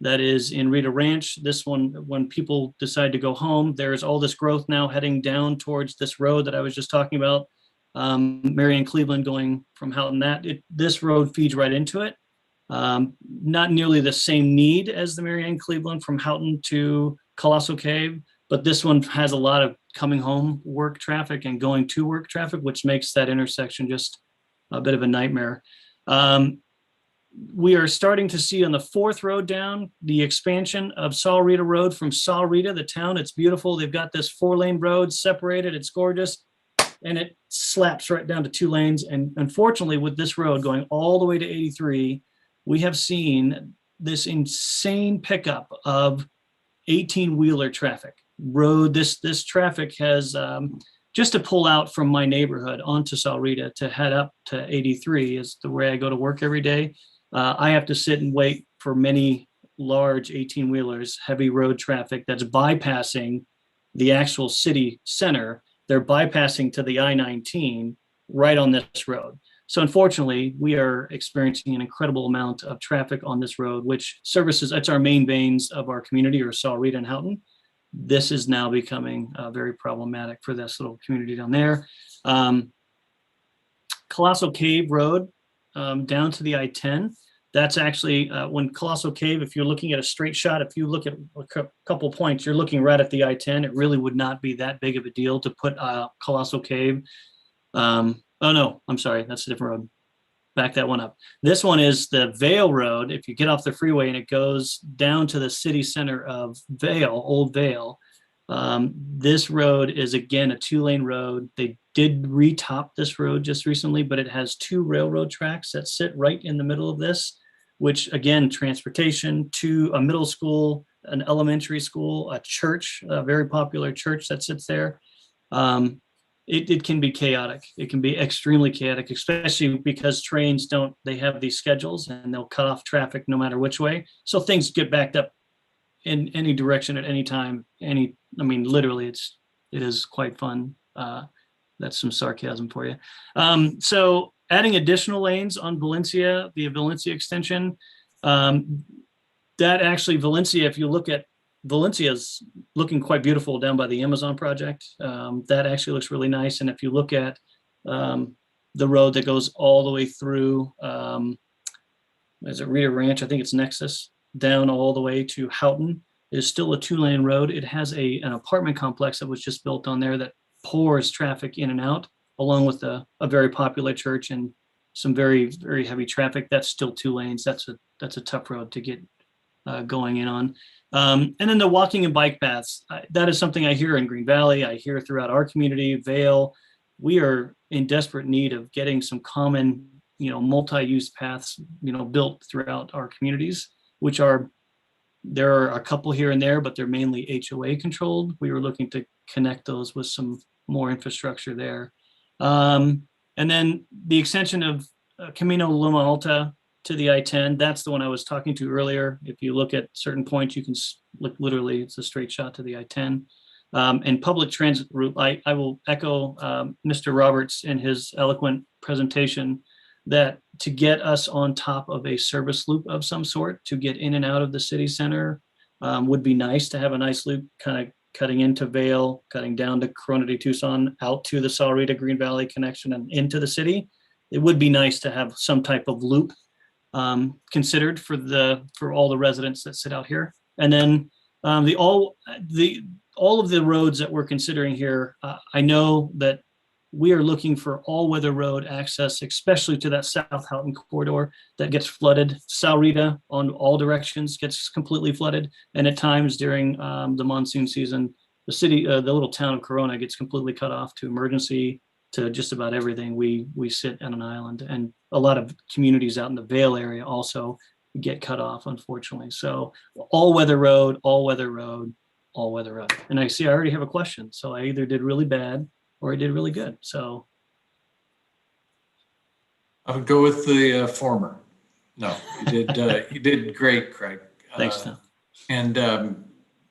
that is in Rita Ranch. This one, when people decide to go home, there's all this growth now heading down towards this road that I was just talking about. Marion Cleveland going from Houghton, this road feeds right into it. Not nearly the same need as the Marion Cleveland from Houghton to Colossal Cave, but this one has a lot of coming home work traffic and going to work traffic, which makes that intersection just a bit of a nightmare. We are starting to see on the 4th road down the expansion of Sahuarita Road from Sahuarita, the town. It's beautiful. They've got this 4-lane road separated. It's gorgeous. And it slaps right down to 2 lanes. And unfortunately, with this road going all the way to 83, we have seen this insane pickup of 18-wheeler traffic. This traffic has, just to pull out from my neighborhood onto Sahuarita to head up to 83 is the way I go to work every day. I have to sit and wait for many large 18-wheelers, heavy road traffic that's bypassing the actual city center. They're bypassing to the I-19 right on this road. So unfortunately, we are experiencing an incredible amount of traffic on this road, which services, it's our main veins of our community, or Sahuarita and Houghton. This is now becoming very problematic for this little community down there. Colossal Cave Road down to the I-10. That's actually when Colossal Cave, if you're looking at a straight shot, if you look at a couple points, you're looking right at the I-10. It really would not be that big of a deal to put Colossal Cave. Oh no, I'm sorry, that's a different road. Back that one up. This one is the Vail Road. If you get off the freeway and it goes down to the city center of Vail, Old Vail, this road is again a 2-lane road. They did retop this road just recently, but it has 2 railroad tracks that sit right in the middle of this. which again, transportation to a middle school, an elementary school, a church, a very popular church that sits there. It can be chaotic. It can be extremely chaotic, especially because trains they have these schedules and they'll cut off traffic no matter which way. So things get backed up in any direction at any time. Literally it is quite fun. That's some sarcasm for you. So adding additional lanes on Valencia, the Valencia extension, that actually Valencia, if you look at Valencia's looking quite beautiful down by the Amazon project. That actually looks really nice. And if you look at the road that goes all the way through, is it Rita Ranch? I think it's Nexus, down all the way to Houghton, is still a 2-lane road. It has an apartment complex that was just built on there that pours traffic in and out, along with a very popular church and some very, very heavy traffic. That's still 2 lanes. That's a tough road to get going in on. And then the walking and bike paths, that is something I hear in Green Valley. I hear throughout our community, Vail. We are in desperate need of getting some common, multi-use paths, built throughout our communities, there are a couple here and there, but they're mainly HOA controlled. We were looking to connect those with some more infrastructure there. And then the extension of Camino Loma Alta to the I-10, that's the one I was talking to earlier. If you look at certain points, you can look, literally, it's a straight shot to the I-10. And public transit route, I will echo Mr. Roberts in his eloquent presentation that to get us on top of a service loop of some sort to get in and out of the city center would be nice to have a nice loop kind of cutting into Vail, cutting down to Corona de Tucson, out to the Sahuarita Green Valley connection and into the city. It would be nice to have some type of loop considered for all the residents that sit out here. And then all of the roads that we're considering here, I know that we are looking for all-weather road access, especially to that South Houghton corridor that gets flooded. Sahuarita on all directions gets completely flooded, and at times during the monsoon season, the little town of Corona gets completely cut off to emergency, to just about everything. We sit on an island, and a lot of communities out in the Vail area also get cut off, unfortunately. So all-weather road, all-weather road, all-weather road. And I see I already have a question, so I either did really bad or I did really good. So I would go with the former. No, you did great, Craig. Thanks, Tom. And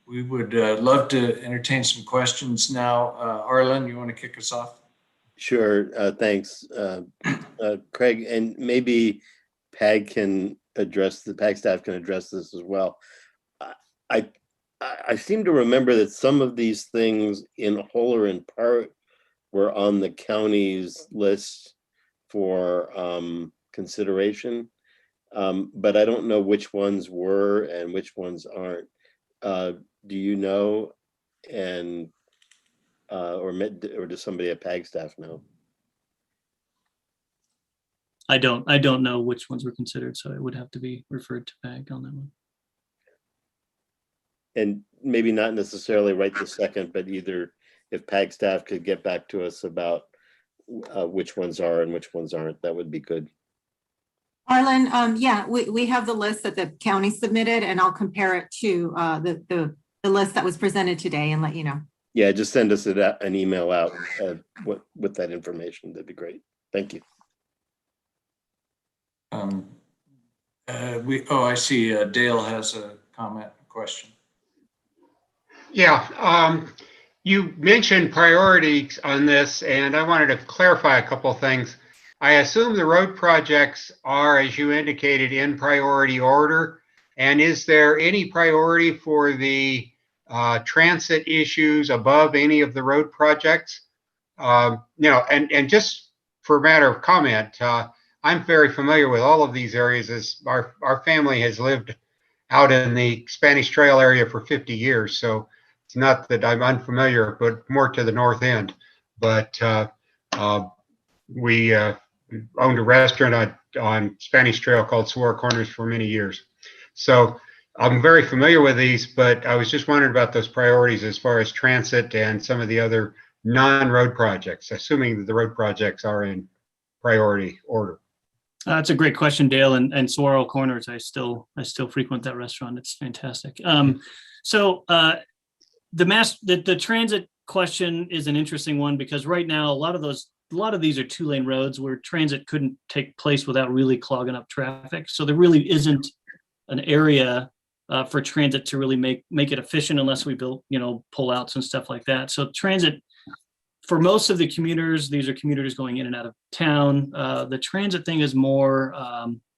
we would love to entertain some questions now. Arlen, you want to kick us off? Sure, thanks, Craig, and maybe PAG staff can address this as well. I seem to remember that some of these things, in whole or in part, were on the county's list for consideration, but I don't know which ones were and which ones aren't. Do you know? And or does somebody at PAG staff know? I don't know which ones were considered, so it would have to be referred to PAG on that one. And maybe not necessarily right this second, but either if PAG staff could get back to us about which ones are and which ones aren't, that would be good. Arlen, yeah, we have the list that the county submitted, and I'll compare it to the list that was presented today and let you know. Yeah, just send us an email out with that information. That'd be great. Thank you. I see Dale has a comment, question. Yeah, you mentioned priorities on this, and I wanted to clarify a couple of things. I assume the road projects are, as you indicated, in priority order. And is there any priority for the transit issues above any of the road projects? And just for a matter of comment, I'm very familiar with all of these areas, as our family has lived out in the Spanish Trail area for 50 years. So it's not that I'm unfamiliar, but more to the north end. But we owned a restaurant on Spanish Trail called Saguaro Corners for many years. So I'm very familiar with these, but I was just wondering about those priorities as far as transit and some of the other non-road projects, assuming that the road projects are in priority order. That's a great question, Dale. And Saguaro Corners, I still frequent that restaurant. It's fantastic. So the transit question is an interesting one, because right now a lot of these are 2-lane roads where transit couldn't take place without really clogging up traffic. So there really isn't an area for transit to really make it efficient unless we build, pullouts and stuff like that. So transit, for most of the commuters, these are commuters going in and out of town. The transit thing is more,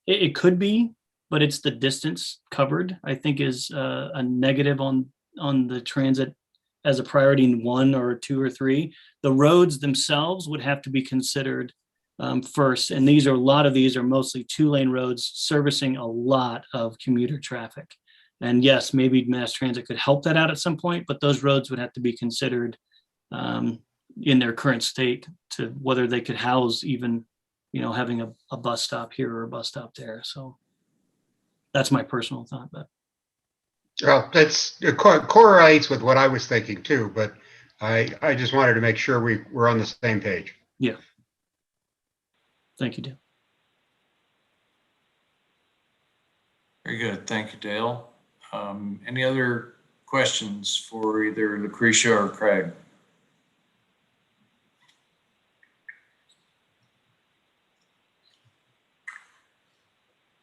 it could be, but it's the distance covered, I think, is a negative on the transit as a priority in 1 or 2 or 3. The roads themselves would have to be considered first. And a lot of these are mostly 2-lane roads servicing a lot of commuter traffic. And yes, maybe mass transit could help that out at some point, but those roads would have to be considered in their current state to whether they could house even, having a bus stop here or a bus stop there. So that's my personal thought. But well, that's correlates with what I was thinking too, but I just wanted to make sure we're on the same page. Yeah. Thank you, Dale. Very good. Thank you, Dale. Any other questions for either Lucretia or Craig?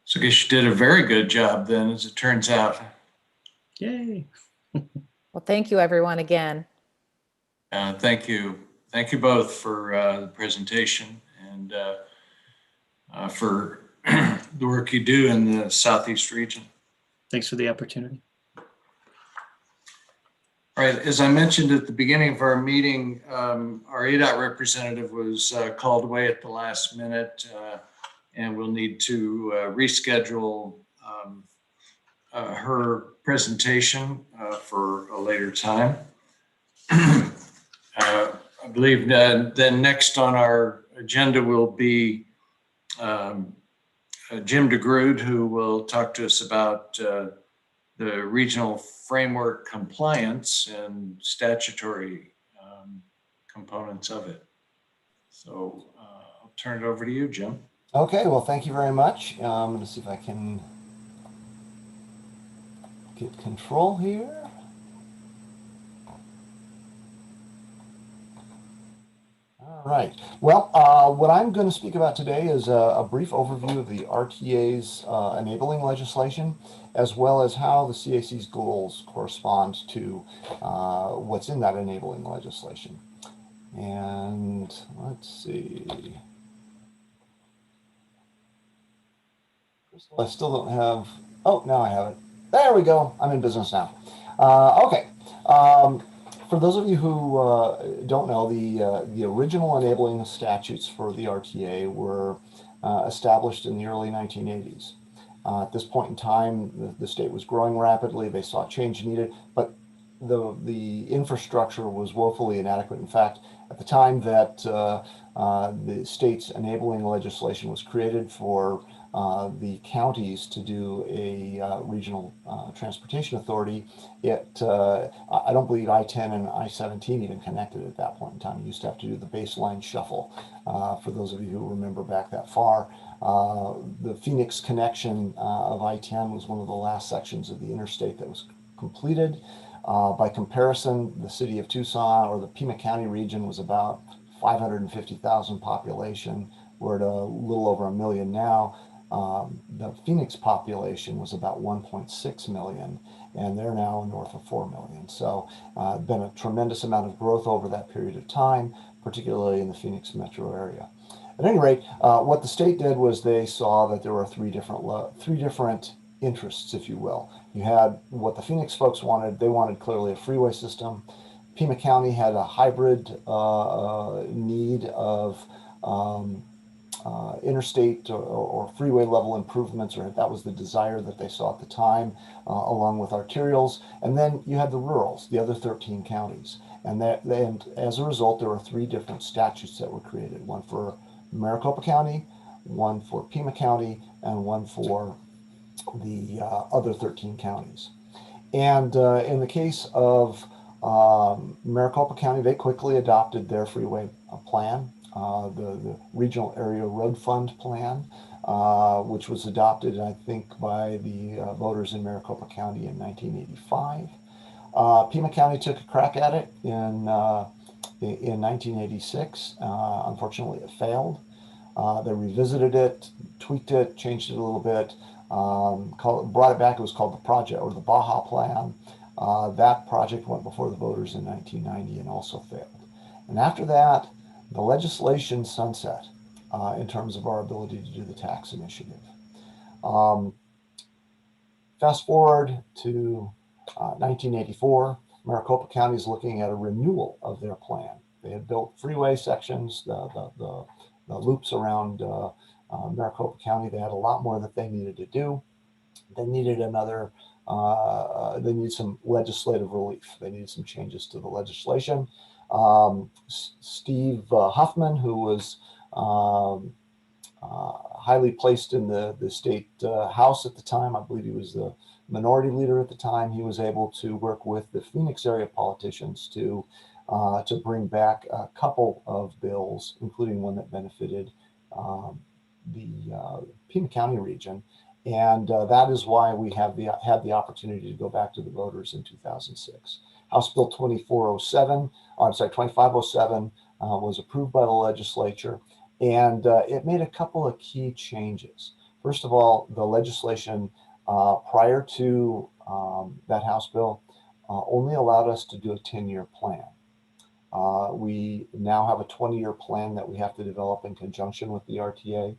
So I guess you did a very good job then, as it turns out. Yay. Well, thank you everyone again. Thank you. Thank you both for the presentation and for the work you do in the Southeast region. Thanks for the opportunity. All right, as I mentioned at the beginning of our meeting, our ADOT representative was called away at the last minute, and we'll need to reschedule her presentation for a later time. I believe then next on our agenda will be Jim DeGrood, who will talk to us about the regional framework compliance and statutory components of it. So I'll turn it over to you, Jim. Okay, well, thank you very much. I'm going to see if I can get control here. All right. Well, what I'm going to speak about today is a brief overview of the RTA's enabling legislation, as well as how the CAC's goals correspond to what's in that enabling legislation. And let's see. I still don't have, oh, now I have it. There we go. I'm in business now. Okay. For those of you who don't know, the original enabling statutes for the RTA were established in the early 1980s. At this point in time, the state was growing rapidly. They saw change needed, but the infrastructure was woefully inadequate. In fact, at the time that the state's enabling legislation was created for the counties to do a regional transportation authority, I don't believe I-10 and I-17 even connected at that point in time. You used to have to do the baseline shuffle. For those of you who remember back that far, the Phoenix connection of I-10 was one of the last sections of the interstate that was completed. By comparison, the city of Tucson or the Pima County region was about 550,000 population. We're at a little over 1 million now. The Phoenix population was about 1.6 million, and they're now north of 4 million. So been a tremendous amount of growth over that period of time, particularly in the Phoenix metro area. At any rate, what the state did was they saw that there were three different interests, if you will. You had what the Phoenix folks wanted. They wanted clearly a freeway system. Pima County had a hybrid need of interstate or freeway level improvements, or that was the desire that they saw at the time, along with arterials. And then you had the rurals, the other 13 counties. And as a result, there were 3 different statutes that were created, one for Maricopa County, one for Pima County, and one for the other 13 counties. And in the case of Maricopa County, they quickly adopted their freeway plan. The Regional Area Road Fund plan which was adopted, I think, by the voters in Maricopa County in 1985. Pima County took a crack at it in 1986. Unfortunately, it failed. They revisited it, tweaked it, changed it a little bit, brought it back. It was called the project, or the Baja Plan. That project went before the voters in 1990 and also failed. And after that, the legislation sunset in terms of our ability to do the tax initiative. Fast forward to 1984, Maricopa County is looking at a renewal of their plan. They had built freeway sections, the loops around Maricopa County. They had a lot more that they needed to do. They needed another, they needed some legislative relief. They needed some changes to the legislation. Steve Huffman, who was highly placed in the state house at the time, I believe he was the minority leader at the time, he was able to work with the Phoenix area politicians to bring back a couple of bills, including one that benefited the Pima County region. And that is why we had the opportunity to go back to the voters in 2006. House Bill 2507 was approved by the legislature, and it made a couple of key changes. First of all, the legislation prior to that House bill only allowed us to do a 10-year plan. We now have a 20-year plan that we have to develop in conjunction with the RTA.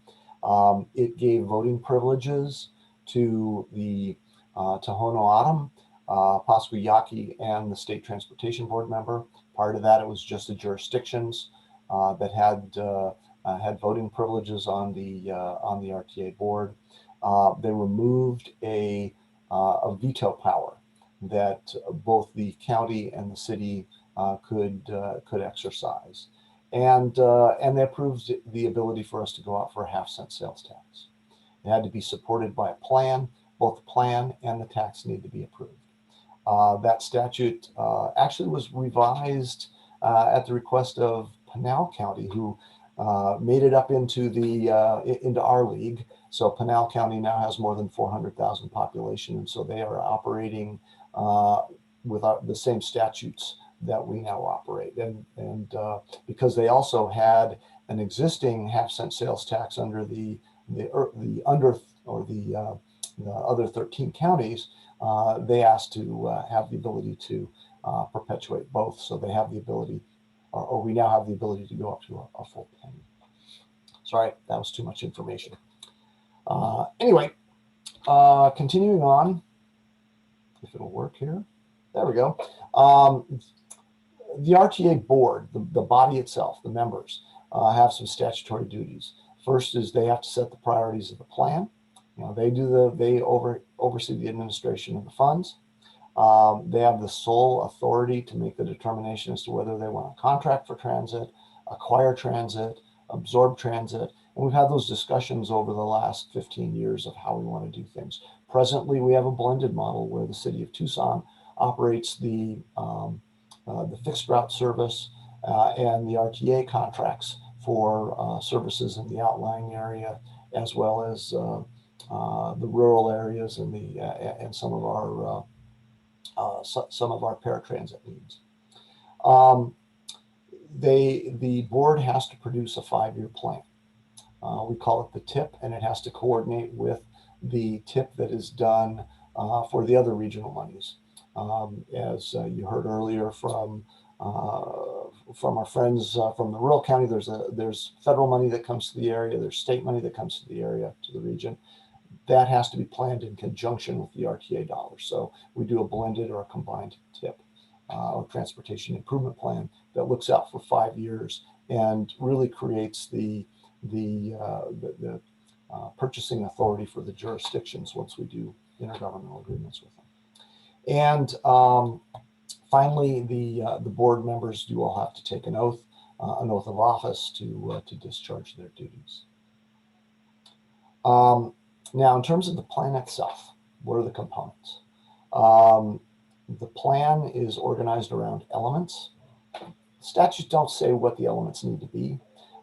It gave voting privileges to the Tohono O'odham, Pascua Yaqui, and the State Transportation Board member. Prior to that, it was just the jurisdictions that had voting privileges on the RTA board. They removed a veto power that both the county and the city could exercise, and they approved the ability for us to go out for a half-cent sales tax. It had to be supported by a plan. Both the plan and the tax need to be approved. That statute actually was revised at the request of Pinal County, who made it up into our league. So Pinal County now has more than 400,000 population, and so they are operating with the same statutes that we now operate. And because they also had an existing half-cent sales tax under the other 13 counties, they asked to have the ability to perpetuate both. So they have the ability, or we now have the ability to go up to a full penny. Sorry, that was too much information. Anyway, continuing on, if it'll work here. There we go. The RTA board, the body itself, the members, have some statutory duties. First is they have to set the priorities of the plan. You know, they oversee the administration of the funds. They have the sole authority to make the determination as to whether they want a contract for transit, acquire transit, absorb transit. And we've had those discussions over the last 15 years of how we want to do things. Presently, we have a blended model where the city of Tucson operates the fixed route service and the RTA contracts for services in the outlying area, as well as the rural areas and some of our paratransit needs. The board has to produce a 5-year plan. We call it the TIP, and it has to coordinate with the TIP that is done for the other regional monies. As you heard earlier from our friends from the rural county, there's federal money that comes to the area, there's state money that comes to the area, to the region. That has to be planned in conjunction with the RTA dollars. So we do a blended or a combined TIP or transportation improvement plan that looks out for 5 years and really creates the purchasing authority for the jurisdictions once we do intergovernmental agreements with them. And finally, the board members do all have to take an oath of office to discharge their duties. Now, in terms of the plan itself, what are the components? The plan is organized around elements. Statutes don't say what the elements need to be.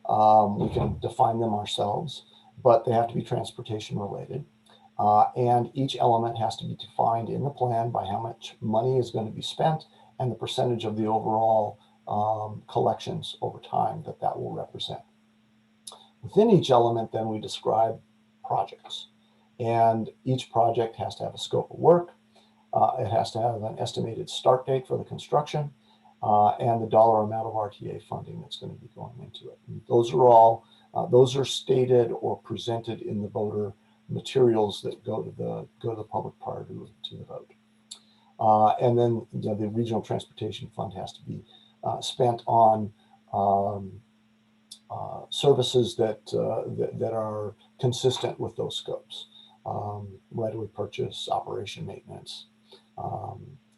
We can define them ourselves, but they have to be transportation related. And each element has to be defined in the plan by how much money is going to be spent and the percentage of the overall collections over time that will represent. Within each element, then we describe projects. And each project has to have a scope of work. It has to have an estimated start date for the construction and the dollar amount of RTA funding that's going to be going into it. And those are all, those are stated or presented in the voter materials that go to the public prior to the vote. And then the regional transportation fund has to be spent on services that are consistent with those scopes. Right-of-way purchase, operation, maintenance,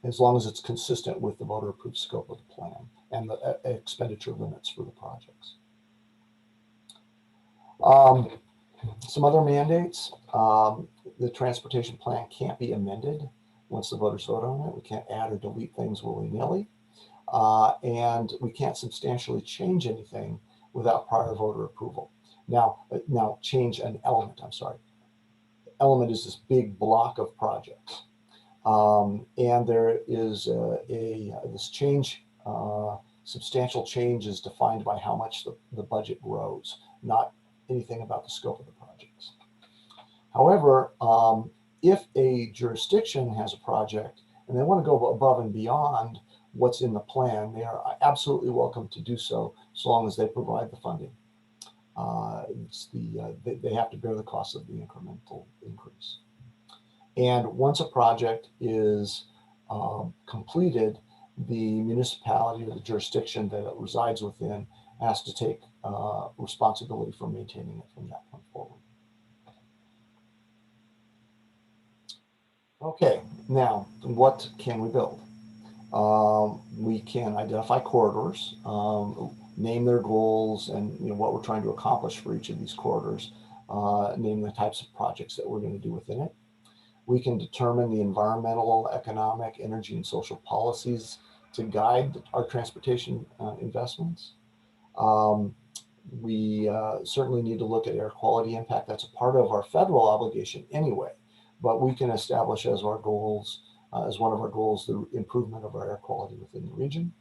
as long as it's consistent with the voter approved scope of the plan and the expenditure limits for the projects. Some other mandates, the transportation plan can't be amended once the voters vote on it. We can't add or delete things willy-nilly. And we can't substantially change anything without prior voter approval. Now change an element, I'm sorry. Element is this big block of projects. And there is this change, substantial change is defined by how much the budget grows, not anything about the scope of the projects. However, if a jurisdiction has a project and they want to go above and beyond what's in the plan, they are absolutely welcome to do so long as they provide the funding. They have to bear the cost of the incremental increase. And once a project is completed, the municipality or the jurisdiction that it resides within has to take responsibility for maintaining it from that point forward. Okay, now what can we build? We can identify corridors, name their goals and what we're trying to accomplish for each of these corridors, name the types of projects that we're going to do within it. We can determine the environmental, economic, energy, and social policies to guide our transportation investments. We certainly need to look at air quality impact. That's a part of our federal obligation anyway, but we can establish as our goals, as one of our goals, the improvement of our air quality within the region.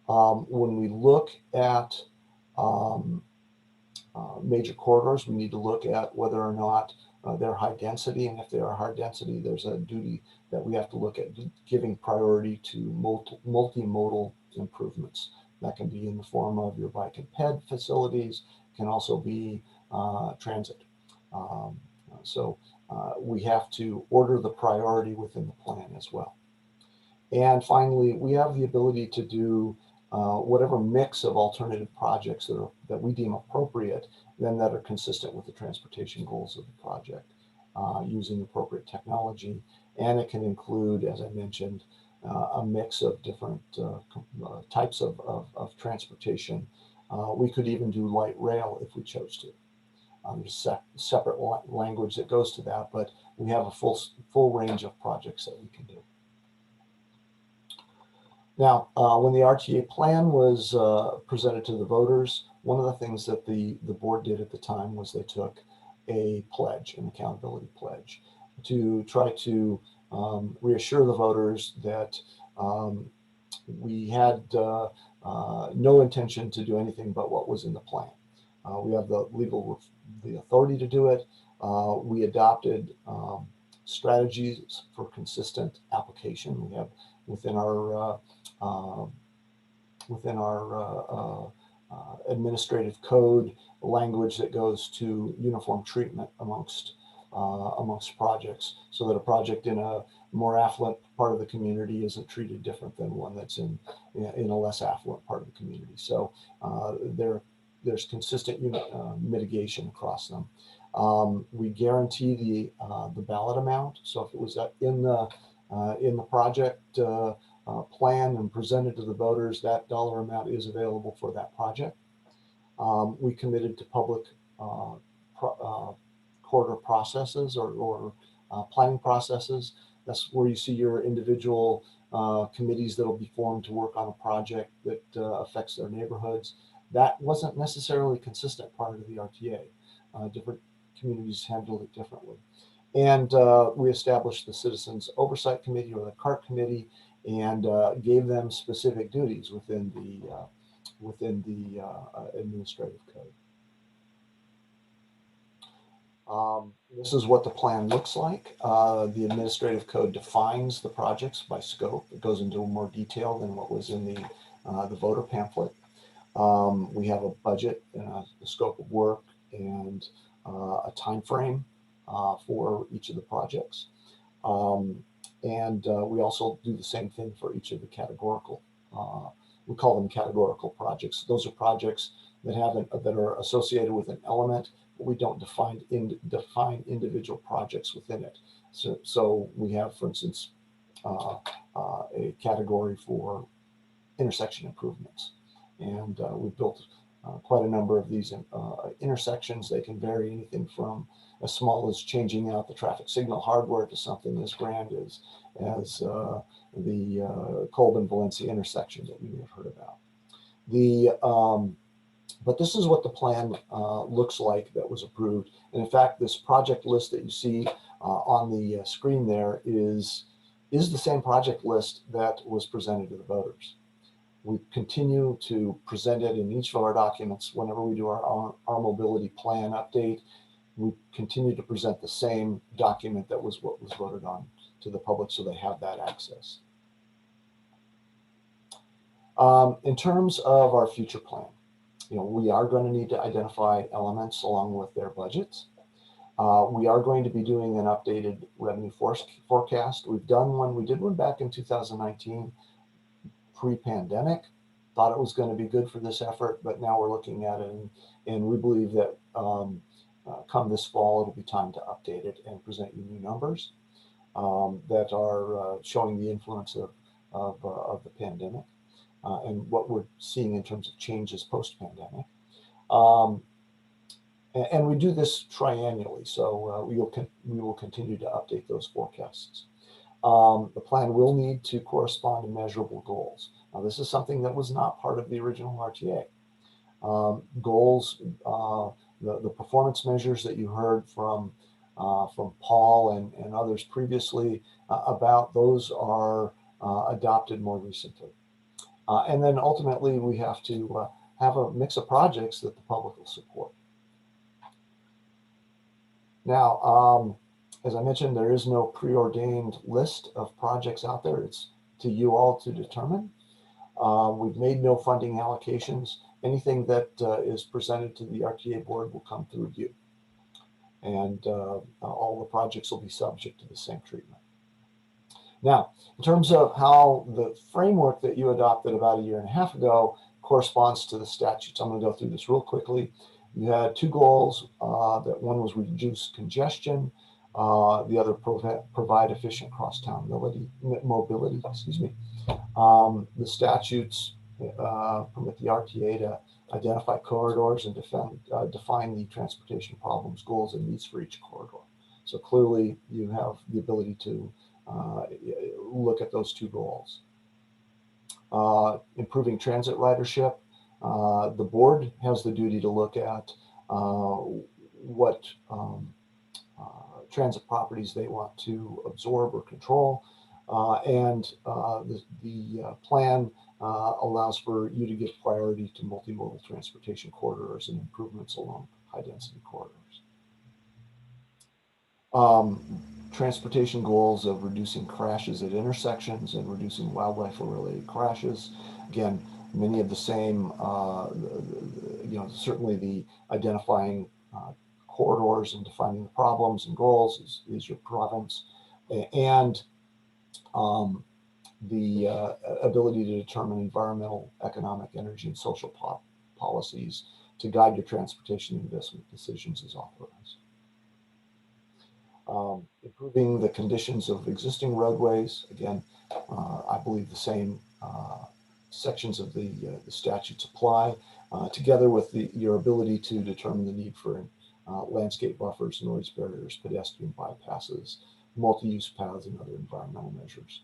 When we look at major corridors, we need to look at whether or not they're high density, and if they are high density, there's a duty that we have to look at giving priority to multimodal improvements. That can be in the form of your bike and ped facilities, can also be transit. We have to order the priority within the plan as well. And finally, we have the ability to do whatever mix of alternative projects that we deem appropriate, then that are consistent with the transportation goals of the project, using appropriate technology. And it can include, as I mentioned, a mix of different types of transportation. We could even do light rail if we chose to. There's separate language that goes to that, but we have a full range of projects that we can do. Now, when the RTA plan was presented to the voters, one of the things that the board did at the time was they took a pledge, an accountability pledge, to try to reassure the voters that we had no intention to do anything but what was in the plan. We have the authority to do it. We adopted strategies for consistent application. We have within our administrative code language that goes to uniform treatment amongst projects, so that a project in a more affluent part of the community isn't treated different than one that's in a less affluent part of the community. So there's consistent mitigation across them. We guarantee the ballot amount. So if it was in the project plan and presented to the voters, that dollar amount is available for that project. We committed to public corridor processes or planning processes. That's where you see your individual committees that will be formed to work on a project that affects their neighborhoods. That wasn't necessarily consistent prior to the RTA. different communities handled it differently. And we established the Citizens Oversight Committee, or the CART Committee, and gave them specific duties within the administrative code. This is what the plan looks like. The administrative code defines the projects by scope. It goes into more detail than what was in the voter pamphlet. We have a budget, the scope of work, and a time frame for each of the projects. We also do the same thing for each of the categorical. We call them categorical projects. Those are projects that are associated with an element, but we don't define individual projects within it. So we have, for instance, a category for intersection improvements, and we've built quite a number of these intersections. They can vary anything from as small as changing out the traffic signal hardware to something as grand as the Colburn-Valencia intersection that you may have heard about. But this is what the plan looks like that was approved. And in fact, this project list that you see on the screen there is the same project list that was presented to the voters. We continue to present it in each of our documents. Whenever we do our mobility plan update, we continue to present the same document that was what was voted on to the public, so they have that access. In terms of our future plan, we are going to need to identify elements along with their budgets. We are going to be doing an updated revenue forecast. We did one back in 2019, pre-pandemic. Thought it was going to be good for this effort, but now we're looking at it, and we believe that come this fall, it'll be time to update it and present you new numbers that are showing the influence of the pandemic and what we're seeing in terms of changes post-pandemic. And we do this triannually, so we will continue to update those forecasts. The plan will need to correspond to measurable goals. Now, this is something that was not part of the original RTA. Goals, the performance measures that you heard from Paul and others previously about, those are adopted more recently. And then ultimately, we have to have a mix of projects that the public will support. Now, as I mentioned, there is no preordained list of projects out there. It's to you all to determine. We've made no funding allocations. Anything that is presented to the RTA board will come through you. And all the projects will be subject to the same treatment. Now, in terms of how the framework that you adopted about 1.5 years ago corresponds to the statutes, I'm going to go through this real quickly. You had two goals. That one was reduce congestion. The other provide efficient crosstown mobility. Excuse me. The statutes permit the RTA to identify corridors and define the transportation problems, goals, and needs for each corridor. So clearly, you have the ability to look at those two goals. Improving transit ridership. The board has the duty to look at what transit properties they want to absorb or control. And the plan allows for you to give priority to multimodal transportation corridors and improvements along high-density corridors. Transportation goals of reducing crashes at intersections and reducing wildlife-related crashes. Again, many of the same, certainly the identifying corridors and defining the problems and goals is your province, and the ability to determine environmental, economic, energy, and social policies to guide your transportation investment decisions is authorized. Improving the conditions of existing roadways. Again, I believe the same sections of the statutes apply, together with your ability to determine the need for landscape buffers, noise barriers, pedestrian bypasses, multi-use paths, and other environmental measures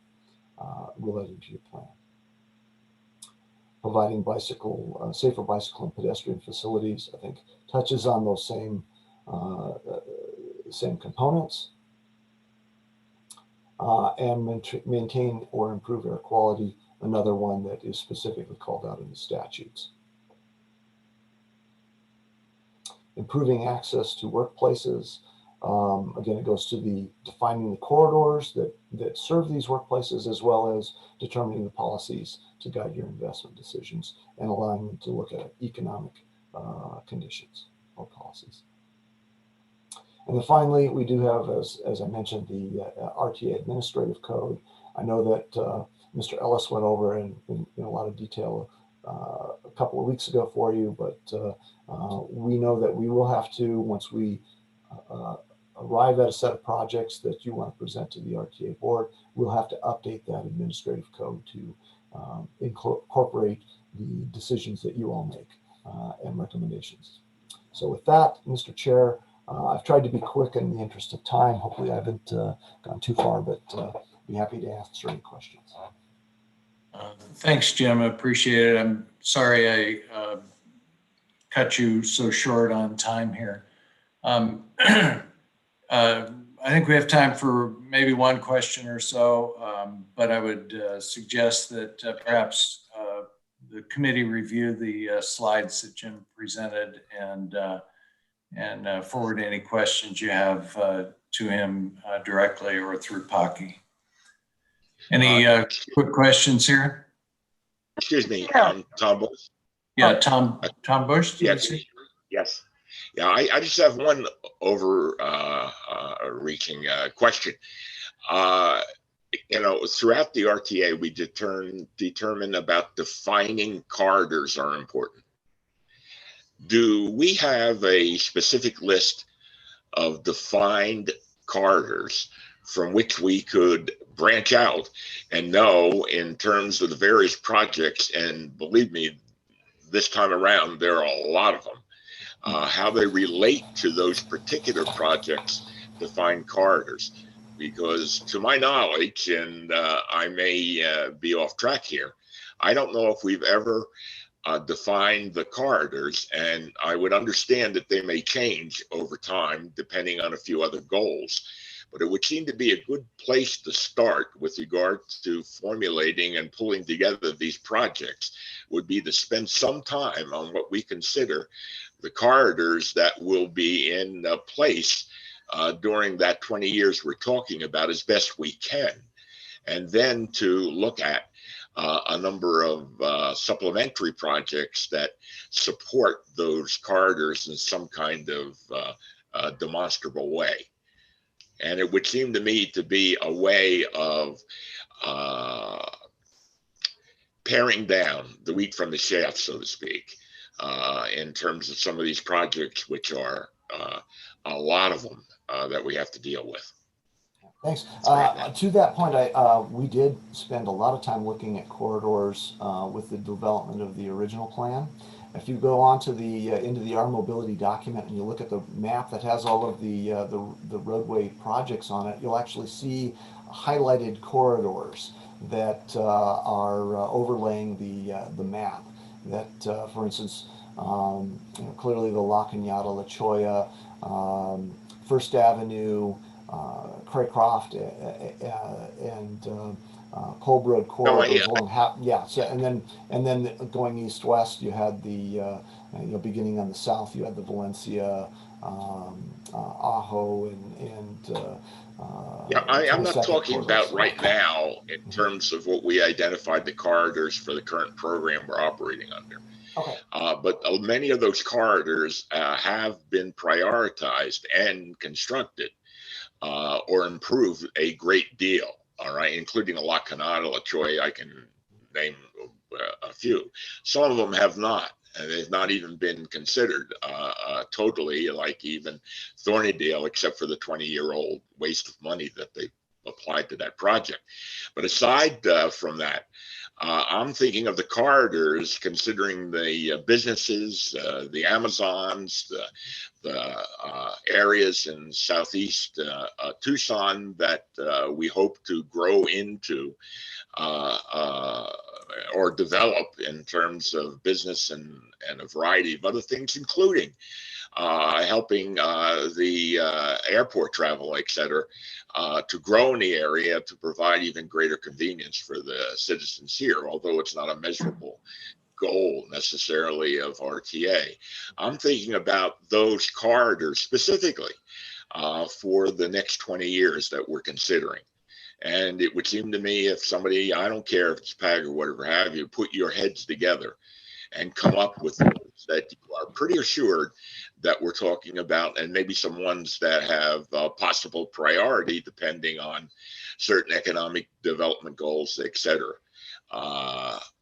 relating to your plan. Providing safer bicycle and pedestrian facilities, I think, touches on those same same components, and maintain or improve air quality, another one that is specifically called out in the statutes. Improving access to workplaces. Again, it goes to the defining the corridors that serve these workplaces, as well as determining the policies to guide your investment decisions and allowing them to look at economic conditions or policies. And then finally, we do have, as I mentioned, the RTA administrative code. I know that Mr. Ellis went over in a lot of detail a couple of weeks ago for you, but we know that we will have to, once we arrive at a set of projects that you want to present to the RTA board, we'll have to update that administrative code to incorporate the decisions that you all make and recommendations. So with that, Mr. Chair, I've tried to be quick in the interest of time. Hopefully I haven't gone too far, but be happy to answer any questions. Thanks, Jim. I appreciate it. I'm sorry I cut you so short on time here. I think we have time for maybe one question or so, but I would suggest that perhaps the committee review the slides that Jim presented and forward any questions you have to him directly or through Pocky. Any quick questions here? Excuse me, Tom Bush. Yeah, Tom Bush. Yes. Yes. Yeah, I just have one reaching question. You know, throughout the RTA, we determine about defining corridors are important. Do we have a specific list of defined corridors from which we could branch out and know in terms of the various projects? And believe me, this time around, there are a lot of them. How they relate to those particular projects, defined corridors. Because to my knowledge, and I may be off track here, I don't know if we've ever defined the corridors, and I would understand that they may change over time depending on a few other goals. But it would seem to be a good place to start with regard to formulating and pulling together these projects, would be to spend some time on what we consider the corridors that will be in place during that 20 years we're talking about as best we can. And then to look at a number of supplementary projects that support those corridors in some kind of demonstrable way. And it would seem to me to be a way of paring down the wheat from the chaff, so to speak, in terms of some of these projects, which are a lot of them that we have to deal with. Thanks. To that point, we did spend a lot of time looking at corridors with the development of the original plan. If you go on to into the R mobility document and you look at the map that has all of the roadway projects on it, you'll actually see highlighted corridors that are overlaying the map. That, for instance, clearly the La Cañada, La Cholla, First Avenue, Craycroft, and Kolb Road corridors along and then going east-west, you had the beginning on the south, you had the Valencia, Ajo, and I'm not talking about right now in terms of what we identified the corridors for the current program we're operating under. Okay. But many of those corridors have been prioritized and constructed or improved a great deal. All right, including La Cañada, La Cholla, I can name a few. Some of them have not, and they've not even been considered totally, like even Thornydale, except for the 20-year-old waste of money that they applied to that project. But aside from that, I'm thinking of the corridors, considering the businesses, the Amazons, areas in southeast Tucson that we hope to grow into or develop in terms of business and a variety of other things, including helping the airport travel, et cetera, to grow in the area to provide even greater convenience for the citizens here, although it's not a measurable goal necessarily of RTA. I'm thinking about those corridors specifically for the next 20 years that we're considering. And it would seem to me if somebody, I don't care if it's PAG or whatever have you, put your heads together and come up with those that you are pretty assured that we're talking about, and maybe some ones that have possible priority depending on certain economic development goals, et cetera.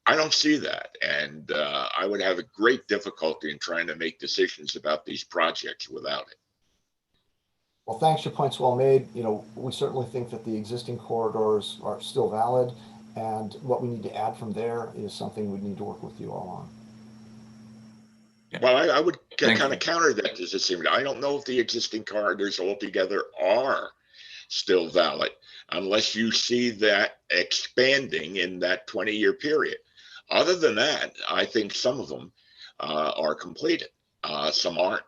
I don't see that, and I would have a great difficulty in trying to make decisions about these projects without it. Well, thanks. Your point's well made. You know, we certainly think that the existing corridors are still valid, and what we need to add from there is something we need to work with you all on. Well, I would kind of counter that. Does it seem? I don't know if the existing corridors altogether are still valid, unless you see that expanding in that 20-year period. Other than that, I think some of them are completed. Some aren't.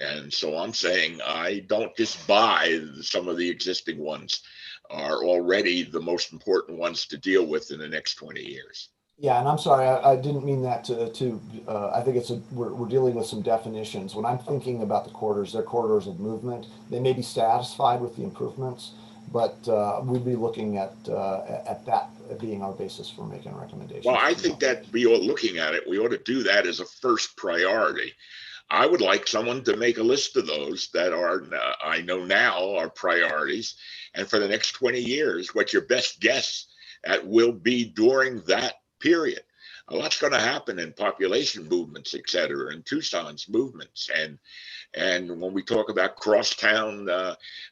And so I'm saying I don't just buy some of the existing ones are already the most important ones to deal with in the next 20 years. Yeah, and I'm sorry, I didn't mean that to I think we're dealing with some definitions. When I'm thinking about the corridors, they're corridors of movement. They may be satisfied with the improvements, but we'd be looking at that being our basis for making recommendations. Well, I think that we are looking at it. We ought to do that as a first priority. I would like someone to make a list of those that are, I know now are priorities. And for the next 20 years, what your best guess at will be during that period. A lot's going to happen in population movements, et cetera, and Tucson's movements. And when we talk about crosstown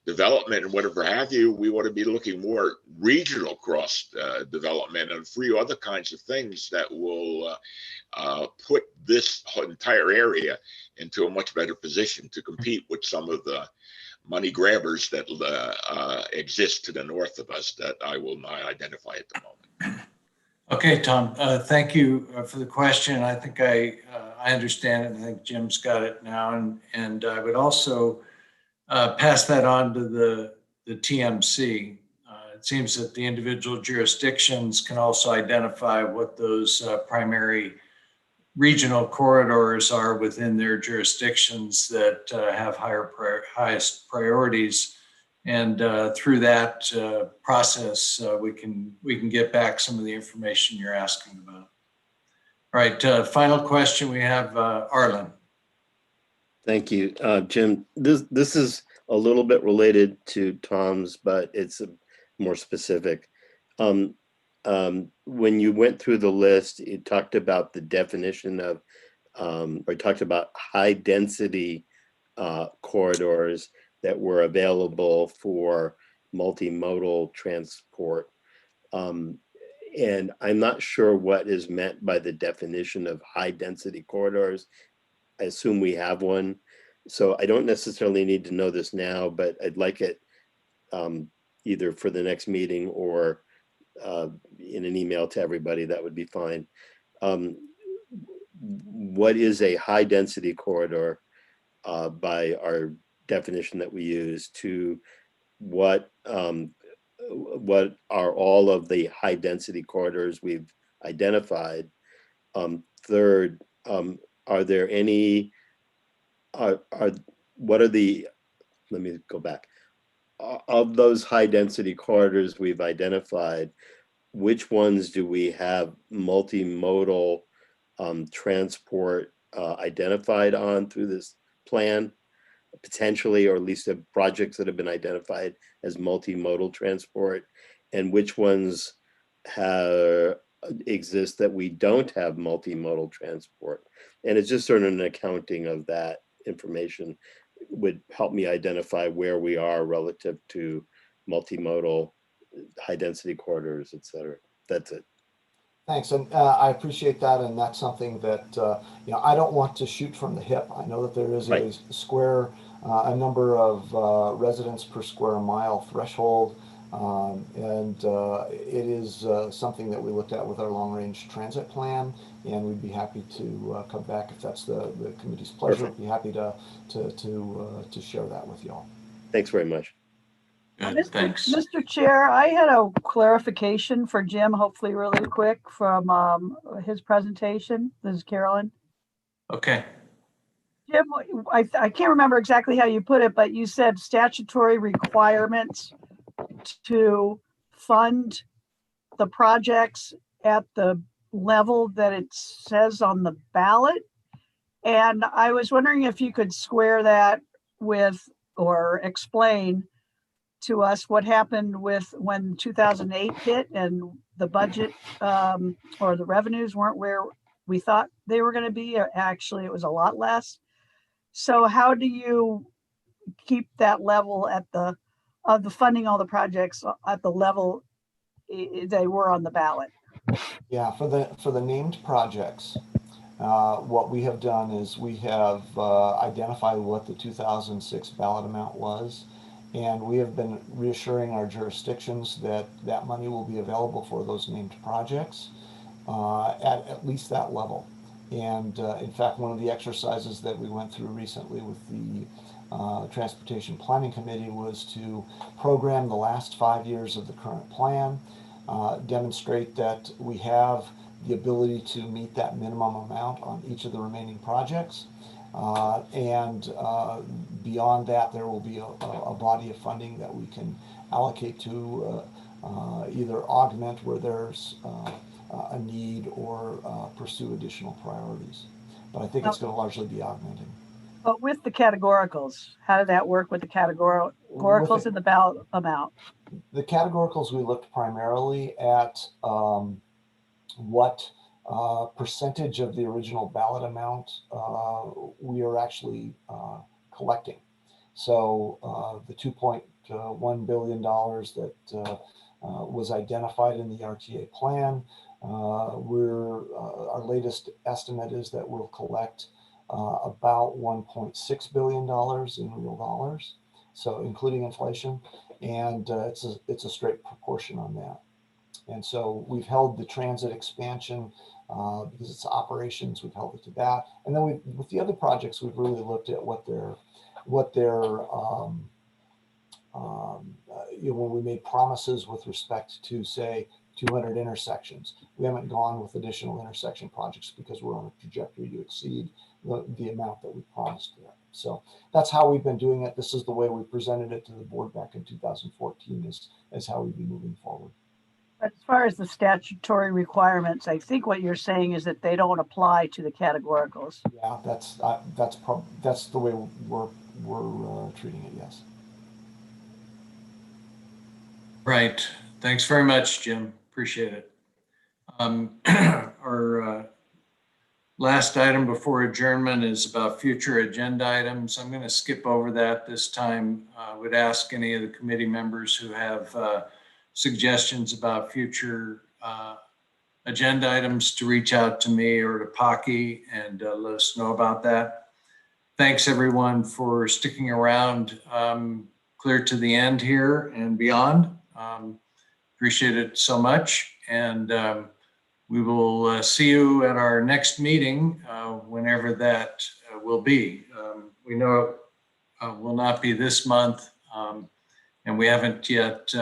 development and whatever have you, we want to be looking more regional cross development and a few other kinds of things that will put this entire area into a much better position to compete with some of the money grabbers that exist to the north of us that I will not identify at the moment. Okay, Tom, thank you for the question. I think I understand it. I think Jim's got it now. And I would also pass that on to the TMC. It seems that the individual jurisdictions can also identify what those primary regional corridors are within their jurisdictions that have highest priorities. And through that process, we can get back some of the information you're asking about. All right, final question we have, Arlen. Thank you, Jim. This is a little bit related to Tom's, but it's more specific. When you went through the list, it talked about the definition of, or talked about high density corridors that were available for multimodal transport. And I'm not sure what is meant by the definition of high density corridors. I assume we have one. So I don't necessarily need to know this now, but I'd like it either for the next meeting or in an email to everybody. That would be fine. What is a high density corridor by our definition that we use, to what are all of the high density corridors we've identified? Third, are there any, what are the, let me go back. Of those high density corridors we've identified, which ones do we have multimodal transport identified on through this plan, potentially, or at least the projects that have been identified as multimodal transport, and which ones exist that we don't have multimodal transport? And it's just sort of an accounting of that information would help me identify where we are relative to multimodal high density corridors, et cetera. That's it. Thanks, and I appreciate that, and that's something that you know, I don't want to shoot from the hip. I know that there is a square, a number of residents per square mile threshold, and it is something that we looked at with our long-range transit plan, and we'd be happy to come back if that's the committee's pleasure. Perfect. We'd be happy to share that with you all. Thanks very much. Thanks. Mr. Chair, I had a clarification for Jim, hopefully really quick, from his presentation. This is Carolyn. Okay. Jim, I can't remember exactly how you put it, but you said statutory requirements to fund the projects at the level that it says on the ballot. And I was wondering if you could square that with, or explain to us what happened with when 2008 hit and the budget or the revenues weren't where we thought they were going to be. Actually, it was a lot less. So how do you keep that level at the funding all the projects at the level they were on the ballot? Yeah, for the named projects, what we have done is we have identified what the 2006 ballot amount was, and we have been reassuring our jurisdictions that that money will be available for those named projects at least that level. And in fact, one of the exercises that we went through recently with the Transportation Planning Committee was to program the last 5 years of the current plan, demonstrate that we have the ability to meet that minimum amount on each of the remaining projects. And beyond that, there will be a body of funding that we can allocate to either augment where there's a need or pursue additional priorities. But I think it's going to largely be augmenting. But with the categoricals, how did that work with the categoricals in the ballot amount? The categoricals, we looked primarily at what percentage of the original ballot amount we are actually collecting. So the $2.1 billion that was identified in the RTA plan, our latest estimate is that we'll collect about $1.6 billion in real dollars, so including inflation, and it's a straight proportion on that. And so we've held the transit expansion because it's operations, we've held it to that. And then with the other projects, we've really looked at what their you know, when we made promises with respect to, say, 200 intersections, we haven't gone with additional intersection projects because we're on a trajectory to exceed the amount that we promised there. So that's how we've been doing it. This is the way we presented it to the board back in 2014 is how we'd be moving forward. As far as the statutory requirements, I think what you're saying is that they don't apply to the categoricals. Yeah, that's the way we're treating it. Yes. Right. Thanks very much, Jim. Appreciate it. Our last item before adjournment is about future agenda items. I'm going to skip over that this time. I would ask any of the committee members who have suggestions about future agenda items to reach out to me or to Pocky and let us know about that. Thanks everyone for sticking around clear to the end here and beyond. Appreciate it so much. And we will see you at our next meeting, whenever that will be. We know it will not be this month, and we haven't yet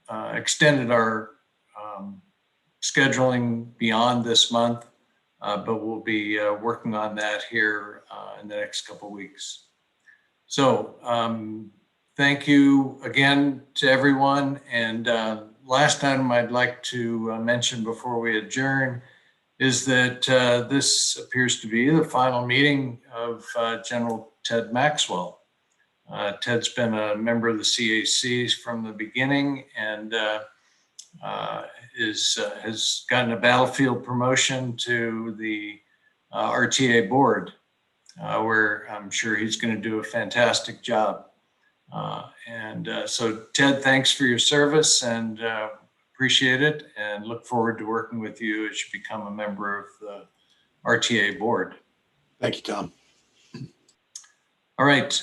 extended our scheduling beyond this month, but we'll be working on that here in the next couple of weeks. So thank you again to everyone. And last item I'd like to mention before we adjourn is that this appears to be the final meeting of General Ted Maxwell. Ted's been a member of the CAC from the beginning and has gotten a battlefield promotion to the RTA board, where I'm sure he's going to do a fantastic job. So Ted, thanks for your service, and appreciate it and look forward to working with you as you become a member of the RTA board. Thank you, Tom. All right.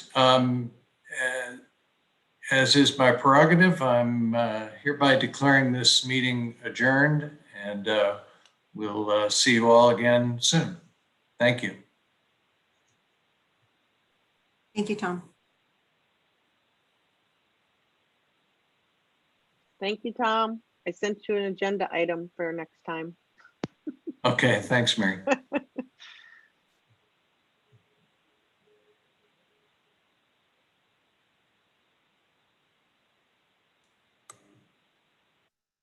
As is my prerogative, I'm hereby declaring this meeting adjourned, and we'll see you all again soon. Thank you. Thank you, Tom. Thank you, Tom. I sent you an agenda item for next time. Okay, thanks, Mary.